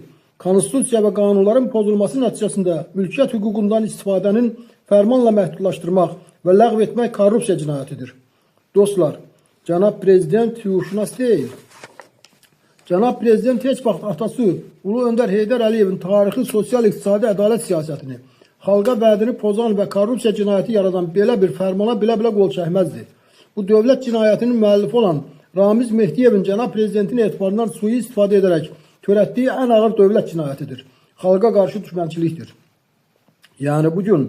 konstitusiya və qanunların pozulması nəticəsində mülkiyyət hüququndan istifadənin fərmanla məhdudlaşdırmaq və ləğv etmək korrupsiya cinayətidir. Dostlar, cənab prezident hüquqşünas deyil. Cənab prezident heç vaxt atası Ulu Öndər Heydər Əliyevin tarixi sosial-iqtisadi ədalət siyasətini, xalqa vədini pozan və korrupsiya cinayəti yaradan belə bir fərmana bilə-bilə qol çəkməzdi. Bu dövlət cinayətinin müəllifi olan Ramiz Mehdiyevin cənab prezidentin etibarından sui istifadə edərək törətdiyi ən ağır dövlət cinayətidir. Xalqa qarşı düşmənçilikdir. Yəni bugün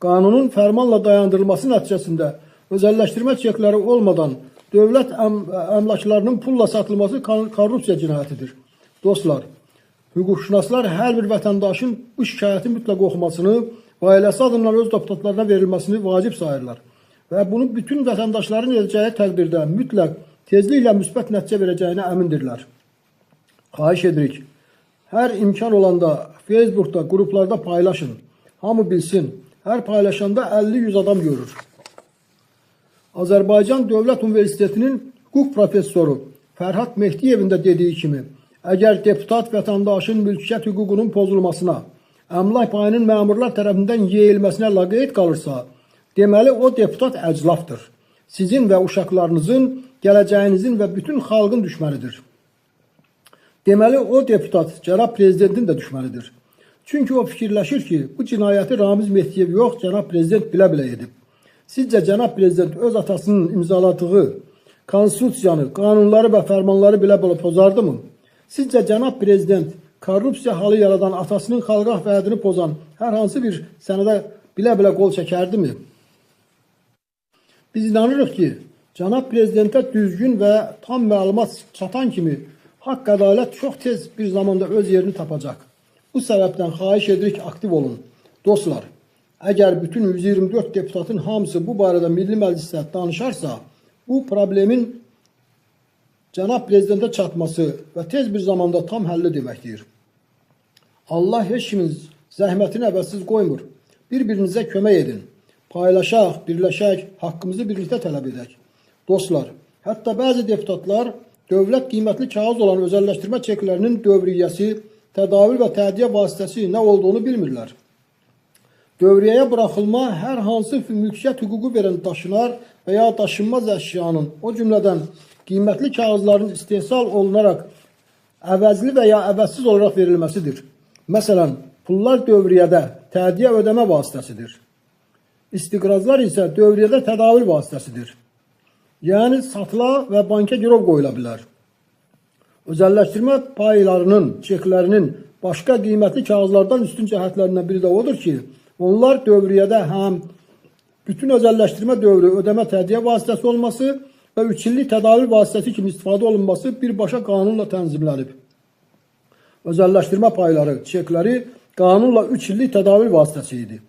qanunun fərmanla dayandırılması nəticəsində özəlləşdirmə çekləri olmadan dövlət əmlaklarının pulla satılması korrupsiya cinayətidir. Dostlar, hüquqşünaslar hər bir vətəndaşın bu şikayəti mütləq oxumasını və ailəsi adından öz deputatlarına verilməsini vacib sayırlar. Və bunu bütün vətəndaşların edəcəyi təqdirdə mütləq tezliklə müsbət nəticə verəcəyinə əmindirlər. Xahiş edirik, hər imkan olanda Facebookda, qruplarda paylaşın. Hamı bilsin, hər paylaşanda 50-100 adam görür. Azərbaycan Dövlət Universitetinin hüquq professoru Fərhad Mehdiyevin də dediyi kimi, əgər deputat vətəndaşın mülkiyyət hüququnun pozulmasına, əmlak payının məmurlar tərəfindən yeyilməsinə laqeyd qalırsa, deməli o deputat əclafdır. Sizin və uşaqlarınızın, gələcəyinizin və bütün xalqın düşmənidir. Deməli, o deputat cənab prezidentin də düşmənidir. Çünki o fikirləşir ki, bu cinayəti Ramiz Mehdiyev yox, cənab prezident bilə-bilə edib. Sizcə cənab prezident öz atasının imzaladığı konstitusiyanı, qanunları və fərmanları bilə-bilə pozardı mı? Sizcə cənab prezident korrupsiya halı yaradan atasının xalqa vədini pozan hər hansı bir sənədə bilə-bilə qol çəkərdi mi? Biz inanırıq ki, cənab prezidentə düzgün və tam məlumat çatan kimi haqq ədalət çox tez bir zamanda öz yerini tapacaq. Bu səbəbdən xahiş edirik, aktiv olun. Dostlar, əgər bütün 124 deputatın hamısı bu barədə Milli Məclisdə danışarsa, bu problemin cənab prezidentə çatması və tez bir zamanda tam həlli deməkdir. Allah heç kimin zəhmətini əvəzsiz qoymur. Bir-birinizə kömək edin. Paylaşaq, birləşək, haqqımızı birlikdə tələb edək. Dostlar, hətta bəzi deputatlar dövlət qiymətli kağız olan özəlləşdirmə çeklərinin dövriyyəsi, tədavül və təhdiyə vasitəsi nə olduğunu bilmirlər. Dövriyyəyə buraxılma hər hansı mülkiyyət hüququ verən daşınar və ya daşınmaz əşyanın, o cümlədən qiymətli kağızların istehsal olunaraq əvəzli və ya əvəzsiz olaraq verilməsidir. Məsələn, pullar dövriyyədə təhdiyə ödəmə vasitəsidir. İstiqrazlar isə dövriyyədə tədavül vasitəsidir. Yəni, satıla və banka girov qoyula bilər. Özəlləşdirmə paylarının, çeklərinin başqa qiymətli kağızlardan üstün cəhətlərindən biri də odur ki, onlar dövriyyədə həm bütün özəlləşdirmə dövrü ödəmə təhdiyə vasitəsi olması və 3 illik tədavül vasitəsi kimi istifadə olunması birbaşa qanunla tənzimlənib. Özəlləşdirmə payları, çekləri qanunla 3 illik tədavül vasitəsi idi.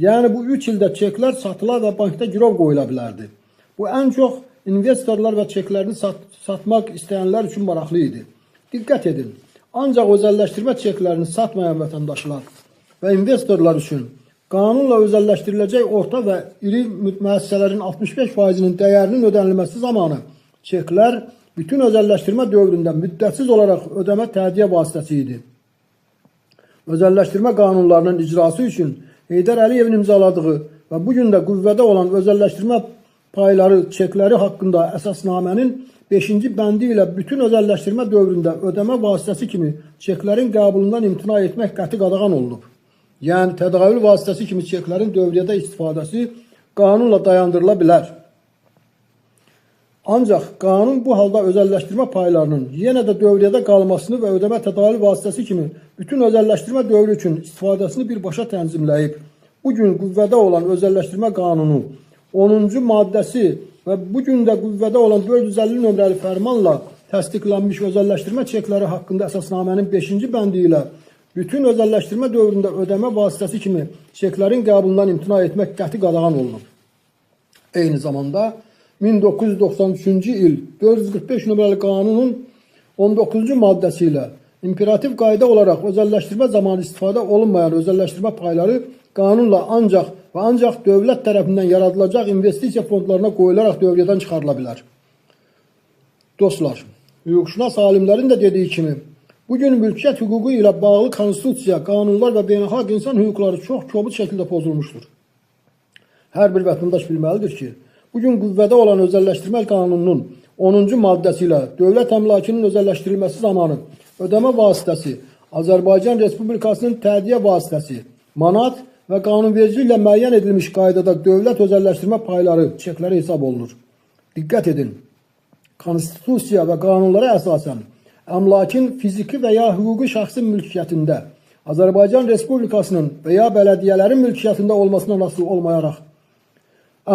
Yəni, bu 3 ildə çeklər satıla və bankda girov qoyula bilərdi. Bu, ən çox investorlar və çeklərini satmaq istəyənlər üçün maraqlı idi. Diqqət edin, ancaq özəlləşdirmə çeklərini satmayan vətəndaşlar və investorlar üçün qanunla özəlləşdiriləcək orta və iri müəssisələrin 65%-nin dəyərinin ödənilməsi zamanı çeklər bütün özəlləşdirmə dövründə müddətsiz olaraq ödəmə təhdiyə vasitəsi idi. Özəlləşdirmə qanunlarının icrası üçün Heydər Əliyevin imzaladığı və bugün də qüvvədə olan özəlləşdirmə payları, çekləri haqqında əsasnamənin 5-ci bəndi ilə bütün özəlləşdirmə dövründə ödəmə vasitəsi kimi çeklərin qəbulundan imtina etmək qəti qadağan olunub. Yəni, tədavül vasitəsi kimi çeklərin dövriyyədə istifadəsi qanunla dayandırıla bilər. Ancaq qanun bu halda özəlləşdirmə paylarının yenə də dövriyyədə qalmasını və ödəmə tədavül vasitəsi kimi bütün özəlləşdirmə dövrü üçün istifadəsini birbaşa tənzimləyib. Bugün qüvvədə olan özəlləşdirmə qanunu 10-cu maddəsi və bugün də qüvvədə olan 450 nömrəli fərmanla təsdiqlənmiş özəlləşdirmə çekləri haqqında əsasnamənin 5-ci bəndi ilə bütün özəlləşdirmə dövründə ödəmə vasitəsi kimi çeklərin qəbulundan imtina etmək qəti qadağan olunub. Eyni zamanda 1993-cü il 445 nömrəli qanunun 19-cu maddəsi ilə imperativ qayda olaraq özəlləşdirmə zamanı istifadə olunmayan özəlləşdirmə payları qanunla ancaq və ancaq dövlət tərəfindən yaradılacaq investisiya fondlarına qoyularaq dövriyyədən çıxarıla bilər. Dostlar, hüquqşünas alimlərin də dediyi kimi, bugün mülkiyyət hüququ ilə bağlı konstitusiya, qanunlar və beynəlxalq insan hüquqları çox kobud şəkildə pozulmuşdur. Hər bir vətəndaş bilməlidir ki, bugün qüvvədə olan özəlləşdirmə qanununun 10-cu maddəsi ilə dövlət əmlakının özəlləşdirilməsi zamanı ödəmə vasitəsi, Azərbaycan Respublikasının təhdiyə vasitəsi, manat və qanunvericiliklə müəyyən edilmiş qaydada dövlət özəlləşdirmə payları, çekləri hesab olunur. Diqqət edin, konstitusiya və qanunlara əsasən əmlakin fiziki və ya hüquqi şəxsin mülkiyyətində, Azərbaycan Respublikasının və ya bələdiyyələrin mülkiyyətində olmasına asılı olmayaraq,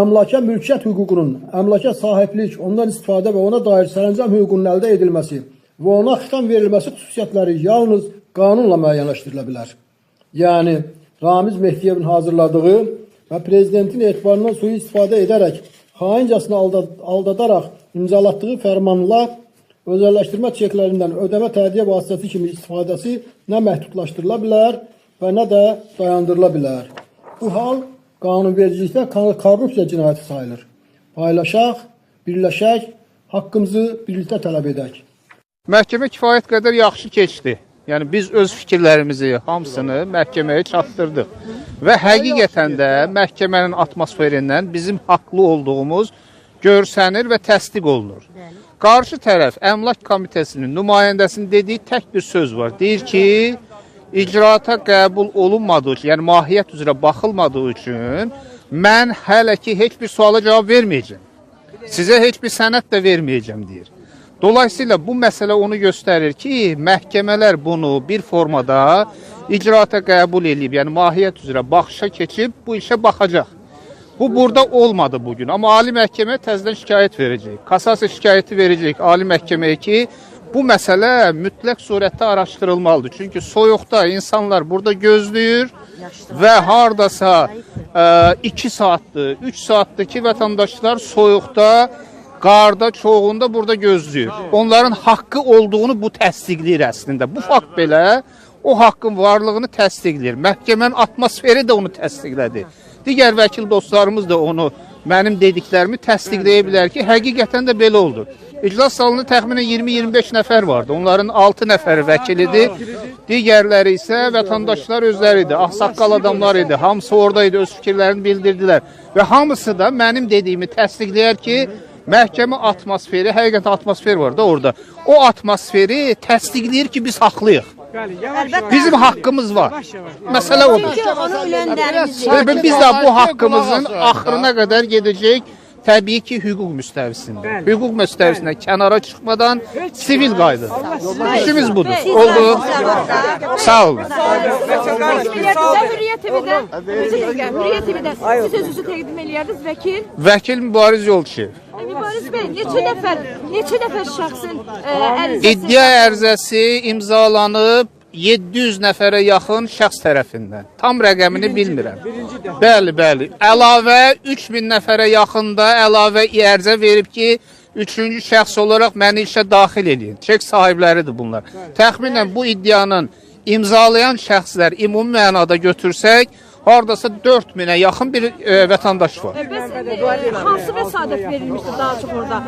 əmlaka mülkiyyət hüququnun, əmlaka sahiblik, ondan istifadə və ona dair sərəncam hüququnun əldə edilməsi və ona xitam verilməsi xüsusiyyətləri yalnız qanunla müəyyənləşdirilə bilər. Yəni, Ramiz Mehdiyevin hazırladığı və prezidentin etibarından sui-istifadə edərək, xaincəsinə aldadaraq imzalatdığı fərmanla özəlləşdirmə çeklərindən ödəmə təhdiyə vasitəsi kimi istifadəsi nə məhdudlaşdırıla bilər və nə də dayandırıla bilər. Bu hal qanunvericilikdə korrupsiya cinayəti sayılır. Paylaşaq, birləşək, haqqımızı birlikdə tələb edək. Məhkəmə kifayət qədər yaxşı keçdi. Yəni, biz öz fikirlərimizi, hamısını məhkəməyə çatdırdıq. Və həqiqətən də məhkəmənin atmosferindən bizim haqlı olduğumuz görsənir və təsdiq olunur. Qarşı tərəf Əmlak Komitəsinin nümayəndəsinin dediyi tək bir söz var. Deyir ki, icraata qəbul olunmadığı üçün, yəni mahiyyət üzrə baxılmadığı üçün mən hələ ki heç bir suala cavab verməyəcəm. Sizə heç bir sənəd də verməyəcəm deyir. Dolayısıyla bu məsələ onu göstərir ki, məhkəmələr bunu bir formada icraata qəbul edib, yəni mahiyyət üzrə baxışa keçib bu işə baxacaq. Bu burada olmadı bugün, amma Ali Məhkəməyə təzədən şikayət verəcək. Kassasiya şikayəti verəcək Ali Məhkəməyə ki, bu məsələ mütləq surətdə araşdırılmalıdır. Çünki soyuqda insanlar burada gözləyir və hardasa 2 saatdır, 3 saatdır ki, vətəndaşlar soyuqda, qarda, çoğunda burada gözləyir. Onların haqqı olduğunu bu təsdiqləyir əslində. Bu fakt belə o haqqın varlığını təsdiqləyir. Məhkəmənin atmosferi də onu təsdiqlədi. Digər vəkil dostlarımız da onu, mənim dediklərimi təsdiqləyə bilər ki, həqiqətən də belə oldu. İclas salonunda təxminən 20-25 nəfər vardı. Onların 6 nəfəri vəkilidir. Digərləri isə vətəndaşlar özləri idi. Ağsaqqal adamlar idi. Hamısı oradaydı, öz fikirlərini bildirdilər. Və hamısı da mənim dediyimi təsdiqləyər ki, məhkəmə atmosferi, həqiqətən atmosfer var da orada. O atmosferi təsdiqləyir ki, biz haqlıyıq. Bizim haqqımız var. Məsələ odur. Biz də bu haqqımızın axırına qədər gedəcək. Təbii ki, hüquq müstəvisində. Hüquq müstəvisində kənara çıxmadan sivil qayda. İşimiz budur. Oldu. Sağ olun. Hürriyyət TV-də siz özünüzü təqdim eləyərdiniz vəkil. Vəkil Mübariz Yolçiyev. Mübariz bəy, neçə nəfər şəxsin ərizəsi? İddia ərizəsi imzalanıb 700 nəfərə yaxın şəxs tərəfindən. Tam rəqəmini bilmirəm. Bəli, bəli. Əlavə 3000 nəfərə yaxında əlavə ərizə verib ki, 3-cü şəxs olaraq məni işə daxil edin. Çek sahibləridir bunlar. Təxminən bu iddianın imzalayan şəxslər ümumi mənada götürsək, hardasa 4000-ə yaxın bir vətəndaş var. Hansı vəsadət verilmişdir daha çox orada?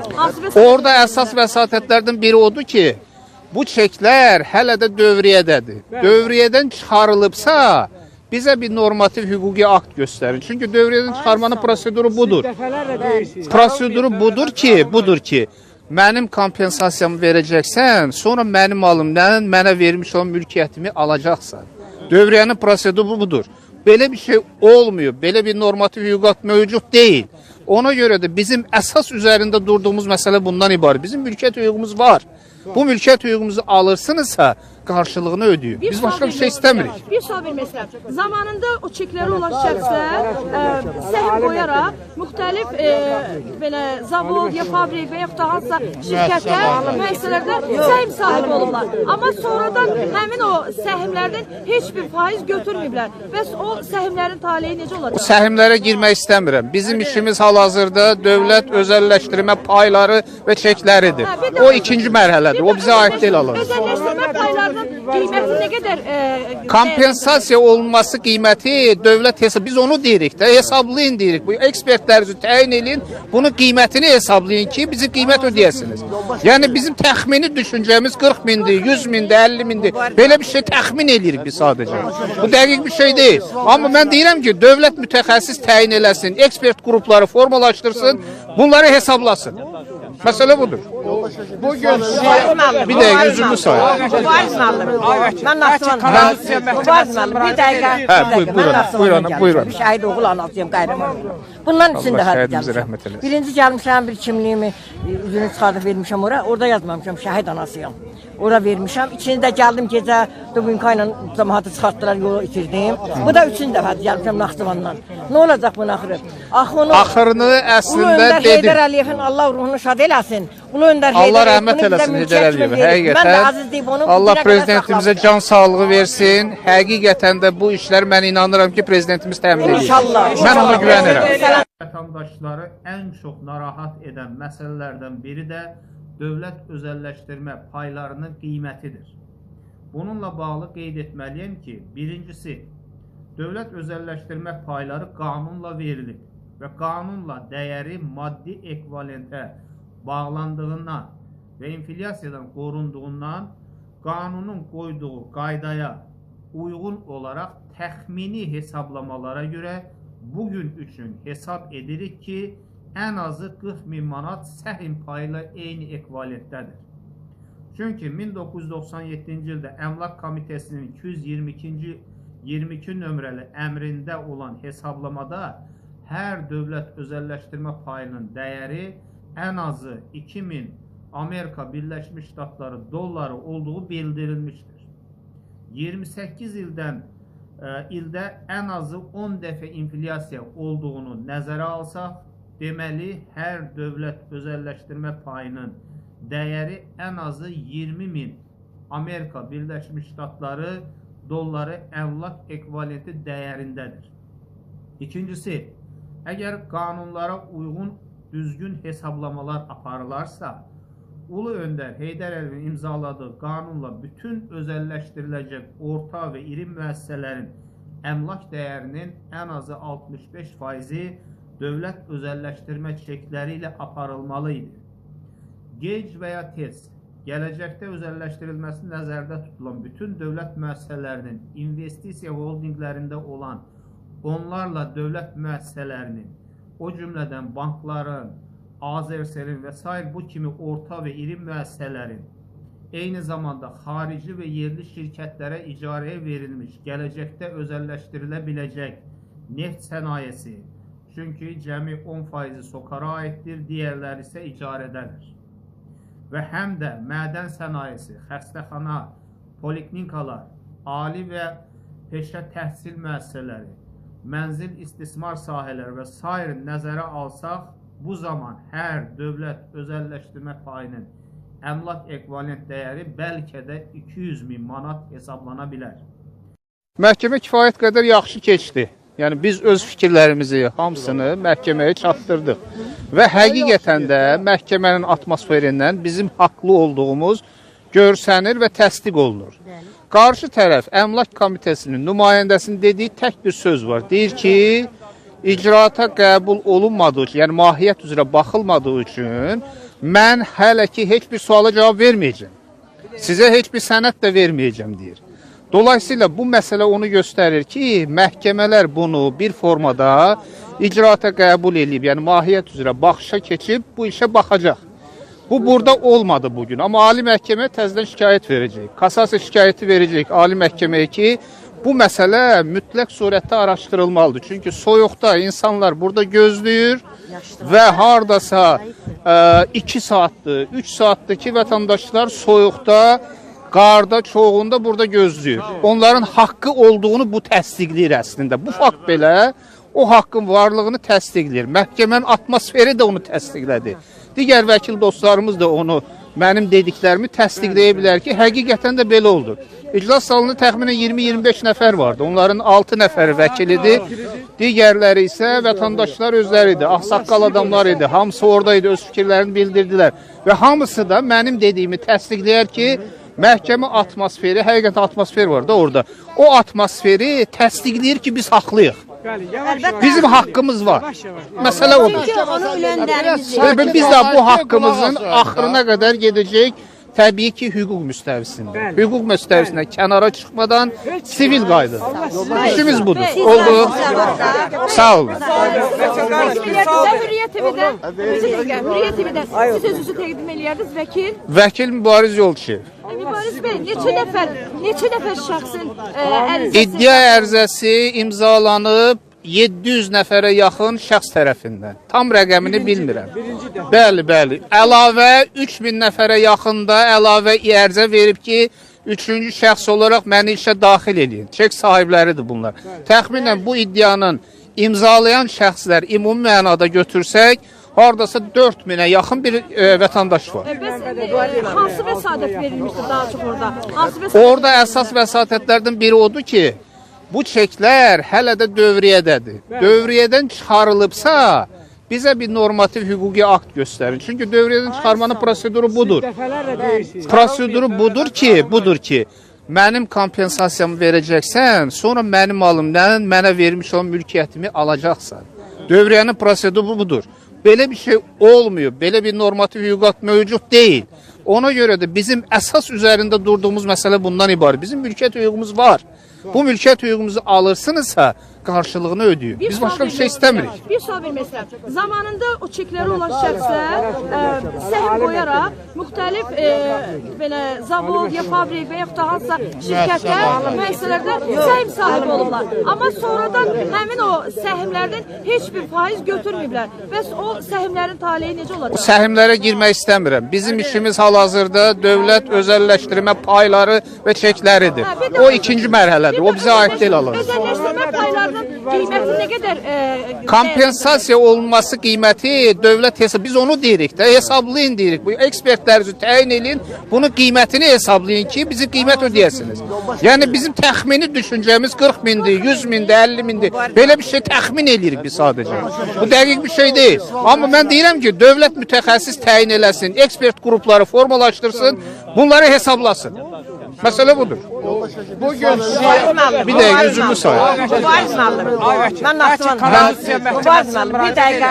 Orada əsas vəsatətlərdən biri odur ki, bu çeklər hələ də dövriyyədədir. Dövriyyədən çıxarılıbsa, bizə bir normativ hüquqi akt göstərin. Çünki dövriyyədən çıxarmanın proseduru budur. Proseduru budur ki, mənim kompensasiyamı verəcəksən, sonra mənim malımdan mənə vermiş olan mülkiyyətimi alacaqsan. Dövriyyənin proseduru budur. Belə bir şey olmuyor. Belə bir normativ hüquqat mövcud deyil. Ona görə də bizim əsas üzərində durduğumuz məsələ bundan ibarət. Bizim mülkiyyət hüququmuz var. Bu mülkiyyət hüququmuzu alırsınızsa qarşılığını ödəyin. Biz başqa bir şey istəmirik. Bir sual vermək istəyirəm. Zamanında o çekləri olan şəxslər səhm qoyaraq müxtəlif belə zavod ya fabrik və yaxud da hansısa şirkətdə, müəssisələrdə səhm sahibi olurlar. Amma sonradan həmin o səhmlərdən heç bir faiz götürməyiblər. Bəs o səhmlərin taleyi necə olacaq? O səhmlərə girmək istəmirəm. Bizim işimiz hal-hazırda dövlət özəlləşdirmə payları və çekləridir. O ikinci mərhələdir. O bizə aid deyil alanı. Özəlləşdirmə paylarının qiyməti nə qədər? Kompensasiya olunması qiyməti dövlət hesab. Biz onu deyirik də, hesablayın deyirik. Bu ekspertlərinizi təyin edin, bunun qiymətini hesablayın ki, bizi qiymət ödəyəsiniz. Yəni bizim təxmini düşüncəmiz 40 mindir, 100 mindir, 50 mindir. Belə bir şey təxmin edirik biz sadəcə. Bu dəqiq bir şey deyil. Amma mən deyirəm ki, dövlət mütəxəssis təyin eləsin, ekspert qrupları formalaşdırsın, bunları hesablasın. Məsələ budur. Bugün bir dəqiqə üzümü sayın. Mən Naxçıvan. Bir dəqiqə. Buyurun. Şəhid oğul anlatayım qəhrəman. Bundan üçün də şəhidimizi rəhmət eləsin. Birinci gəlmişəm bir kimliyimi üzünü çıxardıb vermişəm ora. Orada yazmamışam şəhid anasıyam. Ora vermişəm. İkinci də gəldim gecə Dubinka ilə cəmaatı çıxartdılar, yolu itirdim. Bu da üçüncü dəfədir gəlmişəm Naxçıvandan. Nə olacaq bunun axırı? Axırını əslində dedim. Heydər Əliyevin Allah ruhunu şad eləsin. Ulu Öndər Allah rəhmət eləsin Heydər Əliyev. Həqiqətən Allah prezidentimizə can sağlığı versin. Həqiqətən də bu işlər mən inanıram ki, prezidentimiz təmin edir. İnşallah. Mən ona güvənirəm. Vətəndaşları ən çox narahat edən məsələlərdən biri də dövlət özəlləşdirmə paylarının qiymətidir. Bununla bağlı qeyd etməliyəm ki, birincisi, dövlət özəlləşdirmə payları qanunla verilir və qanunla dəyəri maddi ekvivalentə bağlandığından və inflyasiyadan qorunduğundan qanunun qoyduğu qaydaya uyğun olaraq təxmini hesablamalara görə bugün üçün hesab edirik ki, ən azı 40.000 manat səhm payı ilə eyni ekvivalentdədir. Çünki 1997-ci ildə Əmlak Komitəsinin 222 nömrəli əmrində olan hesablamada hər dövlət özəlləşdirmə payının dəyəri ən azı 2000 Amerika Birləşmiş Ştatları dolları olduğu bildirilmişdir. 28 ildə ən azı 10 dəfə inflyasiya olduğunu nəzərə alsaq, deməli, hər dövlət özəlləşdirmə payının dəyəri ən azı 20.000 Amerika Birləşmiş Ştatları dolları əmlak ekvivalenti dəyərindədir. İkincisi, əgər qanunlara uyğun düzgün hesablamalar aparılarsa, Ulu Öndər Heydər Əliyevin imzaladığı qanunla bütün özəlləşdiriləcək orta və iri müəssisələrin əmlak dəyərinin ən azı 65%-i dövlət özəlləşdirmə çekləri ilə aparılmalı idi. Gec və ya tez, gələcəkdə özəlləşdirilməsi nəzərdə tutulan bütün dövlət müəssisələrinin investisiya holdinglərində olan onlarla dövlət müəssisələrinin, o cümlədən bankların, Azerselin və s. bu kimi orta və iri müəssisələrin, eyni zamanda xarici və yerli şirkətlərə icarəyə verilmiş, gələcəkdə özəlləşdirilə biləcək neft sənayesi, çünki cəmi 10%-i SOCAR-a aiddir, digərləri isə icarədədir. Və həm də mədən sənayesi, xəstəxana, poliklinikalar, ali və peşə təhsil müəssisələri, mənzil istismar sahələri və s. nəzərə alsaq, bu zaman hər dövlət özəlləşdirmə payının əmlak ekvivalent dəyəri bəlkə də 200.000 manat hesablana bilər. Məhkəmə kifayət qədər yaxşı keçdi. Yəni biz öz fikirlərimizi hamısını məhkəməyə çatdırdıq. Və həqiqətən də məhkəmənin atmosferindən bizim haqlı olduğumuz görsənir və təsdiq olunur. Qarşı tərəf Əmlak Komitəsinin nümayəndəsinin dediyi tək bir söz var. Deyir ki, icraata qəbul olunmadığı üçün, yəni mahiyyət üzrə baxılmadığı üçün mən hələ ki heç bir suala cavab verməyəcəm. Sizə heç bir sənəd də verməyəcəm deyir. Dolayısıyla bu məsələ onu göstərir ki, məhkəmələr bunu bir formada icraata qəbul edib, yəni mahiyyət üzrə baxışa keçib bu işə baxacaq. Bu burada olmadı bugün, amma Ali Məhkəməyə təzədən şikayət verəcək. Kassasiya şikayəti verəcək Ali Məhkəməyə ki, bu məsələ mütləq surətdə araşdırılmalıdır. Çünki soyuqda insanlar burada gözləyir və hardasa 2 saatdır, 3 saatdır ki, vətəndaşlar soyuqda, qarda, çoğunda burada gözləyir. Onların haqqı olduğunu bu təsdiqləyir əslində. Bu fakt belə o haqqın varlığını təsdiqləyir. Məhkəmənin atmosferi də onu təsdiqlədi. Digər vəkil dostlarımız da onu, mənim dediklərimi təsdiqləyə bilər ki, həqiqətən də belə oldu. İclas salonunda təxminən 20-25 nəfər vardı. Onların 6 nəfəri vəkilidir. Digərləri isə vətəndaşlar özləri idi. Ağsaqqal adamlar idi. Hamısı oradaydı, öz fikirlərini bildirdilər. Və hamısı da mənim dediyimi təsdiqləyər ki, məhkəmə atmosferi, həqiqətən atmosfer var da orada. O atmosferi təsdiqləyir ki, biz haqlıyıq. Bizim haqqımız var. Məsələ odur. Biz də bu haqqımızın axırına qədər gedəcək. Təbii ki, hüquq müstəvisində. Hüquq müstəvisində kənara çıxmadan sivil qayda. İşimiz budur. Oldu. Sağ olun. Hürriyyət TV-də siz özünüzü təqdim eləyərdiniz, vəkil? Vəkil Mübariz Yolçiyev. Mübariz bəy, neçə nəfər şəxsin ərizəsi? İddia ərizəsi imzalanıb 700 nəfərə yaxın şəxs tərəfindən. Tam rəqəmini bilmirəm. Bəli, bəli. Əlavə 3000 nəfərə yaxında əlavə ərizə verib ki, 3-cü şəxs olaraq məni işə daxil edin. Çek sahibləridir bunlar. Təxminən bu iddianın imzalayan şəxslər ümumi mənada götürsək, hardasa 4000-ə yaxın bir vətəndaş var. Hansı vəsadət verilmişdir daha çox orada? Orada əsas vəsatətlərdən biri odur ki, bu çeklər hələ də dövriyyədədir. Dövriyyədən çıxarılıbsa, bizə bir normativ hüquqi akt göstərin. Çünki dövriyyədən çıxarmanın proseduru budur. Proseduru budur ki, mənim kompensasiyamı verəcəksən, sonra mənim malımdan mənə vermiş olan mülkiyyətimi alacaqsan. Dövriyyənin proseduru budur. Belə bir şey olmuyor. Belə bir normativ hüquqat mövcud deyil. Ona görə də bizim əsas üzərində durduğumuz məsələ bundan ibarət. Bizim mülkiyyət hüququmuz var. Bu mülkiyyət hüququmuzu alırsınızsa qarşılığını ödəyin. Biz başqa bir şey istəmirik. Bir sual vermək istəyirəm. Zamanında o çekləri olan şəxslər səhm qoyaraq müxtəlif belə zavod ya fabrik və yaxud da hansısa şirkətdə, müəssisələrdə səhm sahibi olublar. Amma sonradan həmin o səhmlərdən heç bir faiz götürməyiblər. Bəs o səhmlərin taleyi necə olacaq? Səhmlərə girmək istəmirəm. Bizim işimiz hal-hazırda dövlət özəlləşdirmə payları və çekləridir. O ikinci mərhələdir. O bizə aid deyil hal-hazırda. Özəlləşdirmə paylarının qiyməti nə qədər? Kompensasiya olunması qiyməti dövlət hesab. Biz onu deyirik də, hesablayın deyirik. Bu ekspertlərinizi təyin edin, bunu qiymətini hesablayın ki, bizim qiymət ödəyəsiniz. Yəni bizim təxmini düşüncəmiz 40 mindir, 100 mindir, 50 mindir. Belə bir şey təxmin edirik biz sadəcə. Bu dəqiq bir şey deyil. Amma mən deyirəm ki, dövlət mütəxəssis təyin eləsin, ekspert qrupları formalaşdırsın, bunları hesablasın. Məsələ budur. Bugün Bir dəqiqə üzümü sayın. Mən Naxçıvan bir dəqiqə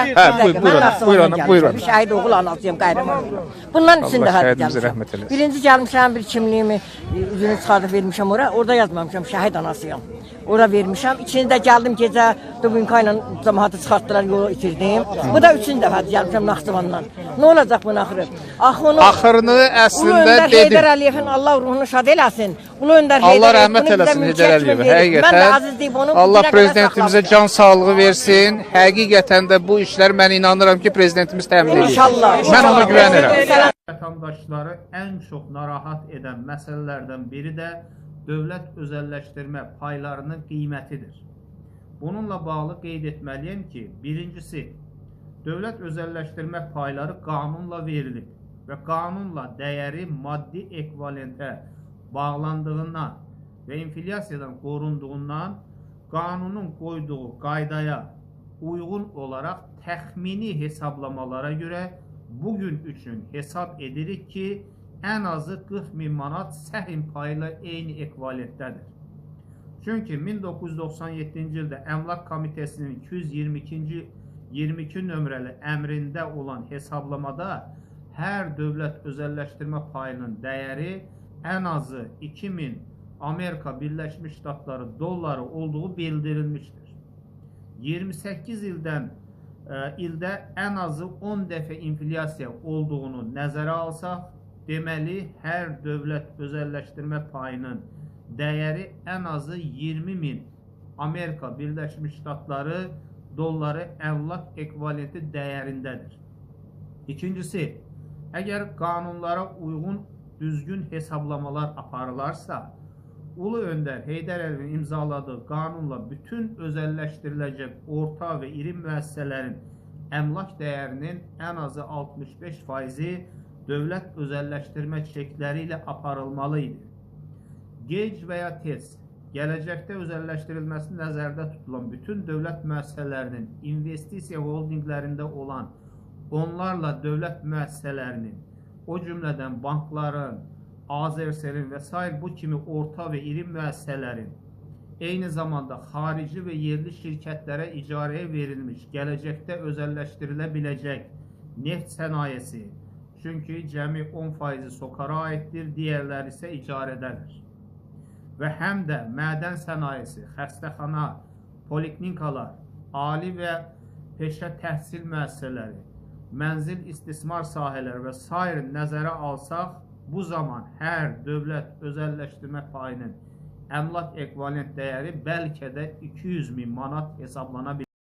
Buyurun. Şəhid oğul anasıyam, qəhrəman. Bundan üçün də şəhidimizə rəhmət eləsin. Birinci gəlmişəm, bir kimliyimi üzünü çıxardıb vermişəm orada yazmamışam, şəhid anasıyam. Ora vermişəm. İkinci də gəldim gecə Dubinka ilə cəmaatı çıxartdılar, yolu itirdim. Bu da üçüncü dəfə gəlmişəm Naxçıvandan. Nə olacaq bunun axırı? Axırını əslində dedim. Heydər Əliyevin Allah ruhunu şad eləsin. Ulu Öndər Allah rəhmət eləsin Heydər Əliyevə. Həqiqətən Allah prezidentimizə can sağlığı versin. Həqiqətən də bu işlər mən inanıram ki, prezidentimiz təmin edir. İnşallah. Mən ona güvənirəm. Vətəndaşları ən çox narahat edən məsələlərdən biri də dövlət özəlləşdirmə paylarının qiymətidir. Bununla bağlı qeyd etməliyəm ki, birincisi, dövlət özəlləşdirmə payları qanunla verilir və qanunla dəyəri maddi ekvivalentə bağlandığından və inflyasiyadan qorunduğundan qanunun qoyduğu qaydaya uyğun olaraq təxmini hesablamalara görə bugün üçün hesab edirik ki, ən azı 40 min manat səhm payıyla eyni ekvivalentdədir. Çünki 1997-ci ildə Əmlak Komitəsinin 222 nömrəli əmrində olan hesablamada hər dövlət özəlləşdirmə payının dəyəri ən azı 2000 Amerika Birləşmiş Ştatları dolları olduğu bildirilmişdir. 28 ildə ən azı 10 dəfə inflyasiya olduğunu nəzərə alsaq, deməli, hər dövlət özəlləşdirmə payının dəyəri ən azı 20 min Amerika Birləşmiş Ştatları dolları əmlak ekvivalenti dəyərindədir. İkincisi, əgər qanunlara uyğun düzgün hesablamalar aparılarsa, Ulu Öndər Heydər Əliyevin imzaladığı qanunla bütün özəlləşdiriləcək orta və iri müəssisələrin əmlak dəyərinin ən azı 65%-i dövlət özəlləşdirmə çekləri ilə aparılmalı idi. Gec və ya tez, gələcəkdə özəlləşdirilməsi nəzərdə tutulan bütün dövlət müəssisələrinin investisiya holdinglərində olan onlarla dövlət müəssisələrinin, o cümlədən bankların, Azerselin və s. bu kimi orta və iri müəssisələrin, eyni zamanda xarici və yerli şirkətlərə icarəyə verilmiş, gələcəkdə özəlləşdirilə biləcək neft sənayesi, çünki cəmi 10% SOCAR-a aiddir, digərləri isə icarədədir. Və həm də mədən sənayesi, xəstəxana, poliklinikalar, ali və peşə təhsil müəssisələri, mənzil istismar sahələri və s. nəzərə alsaq, bu zaman hər dövlət özəlləşdirmə payının əmlak ekvivalent dəyəri bəlkə də 200 min manat hesablana bilər.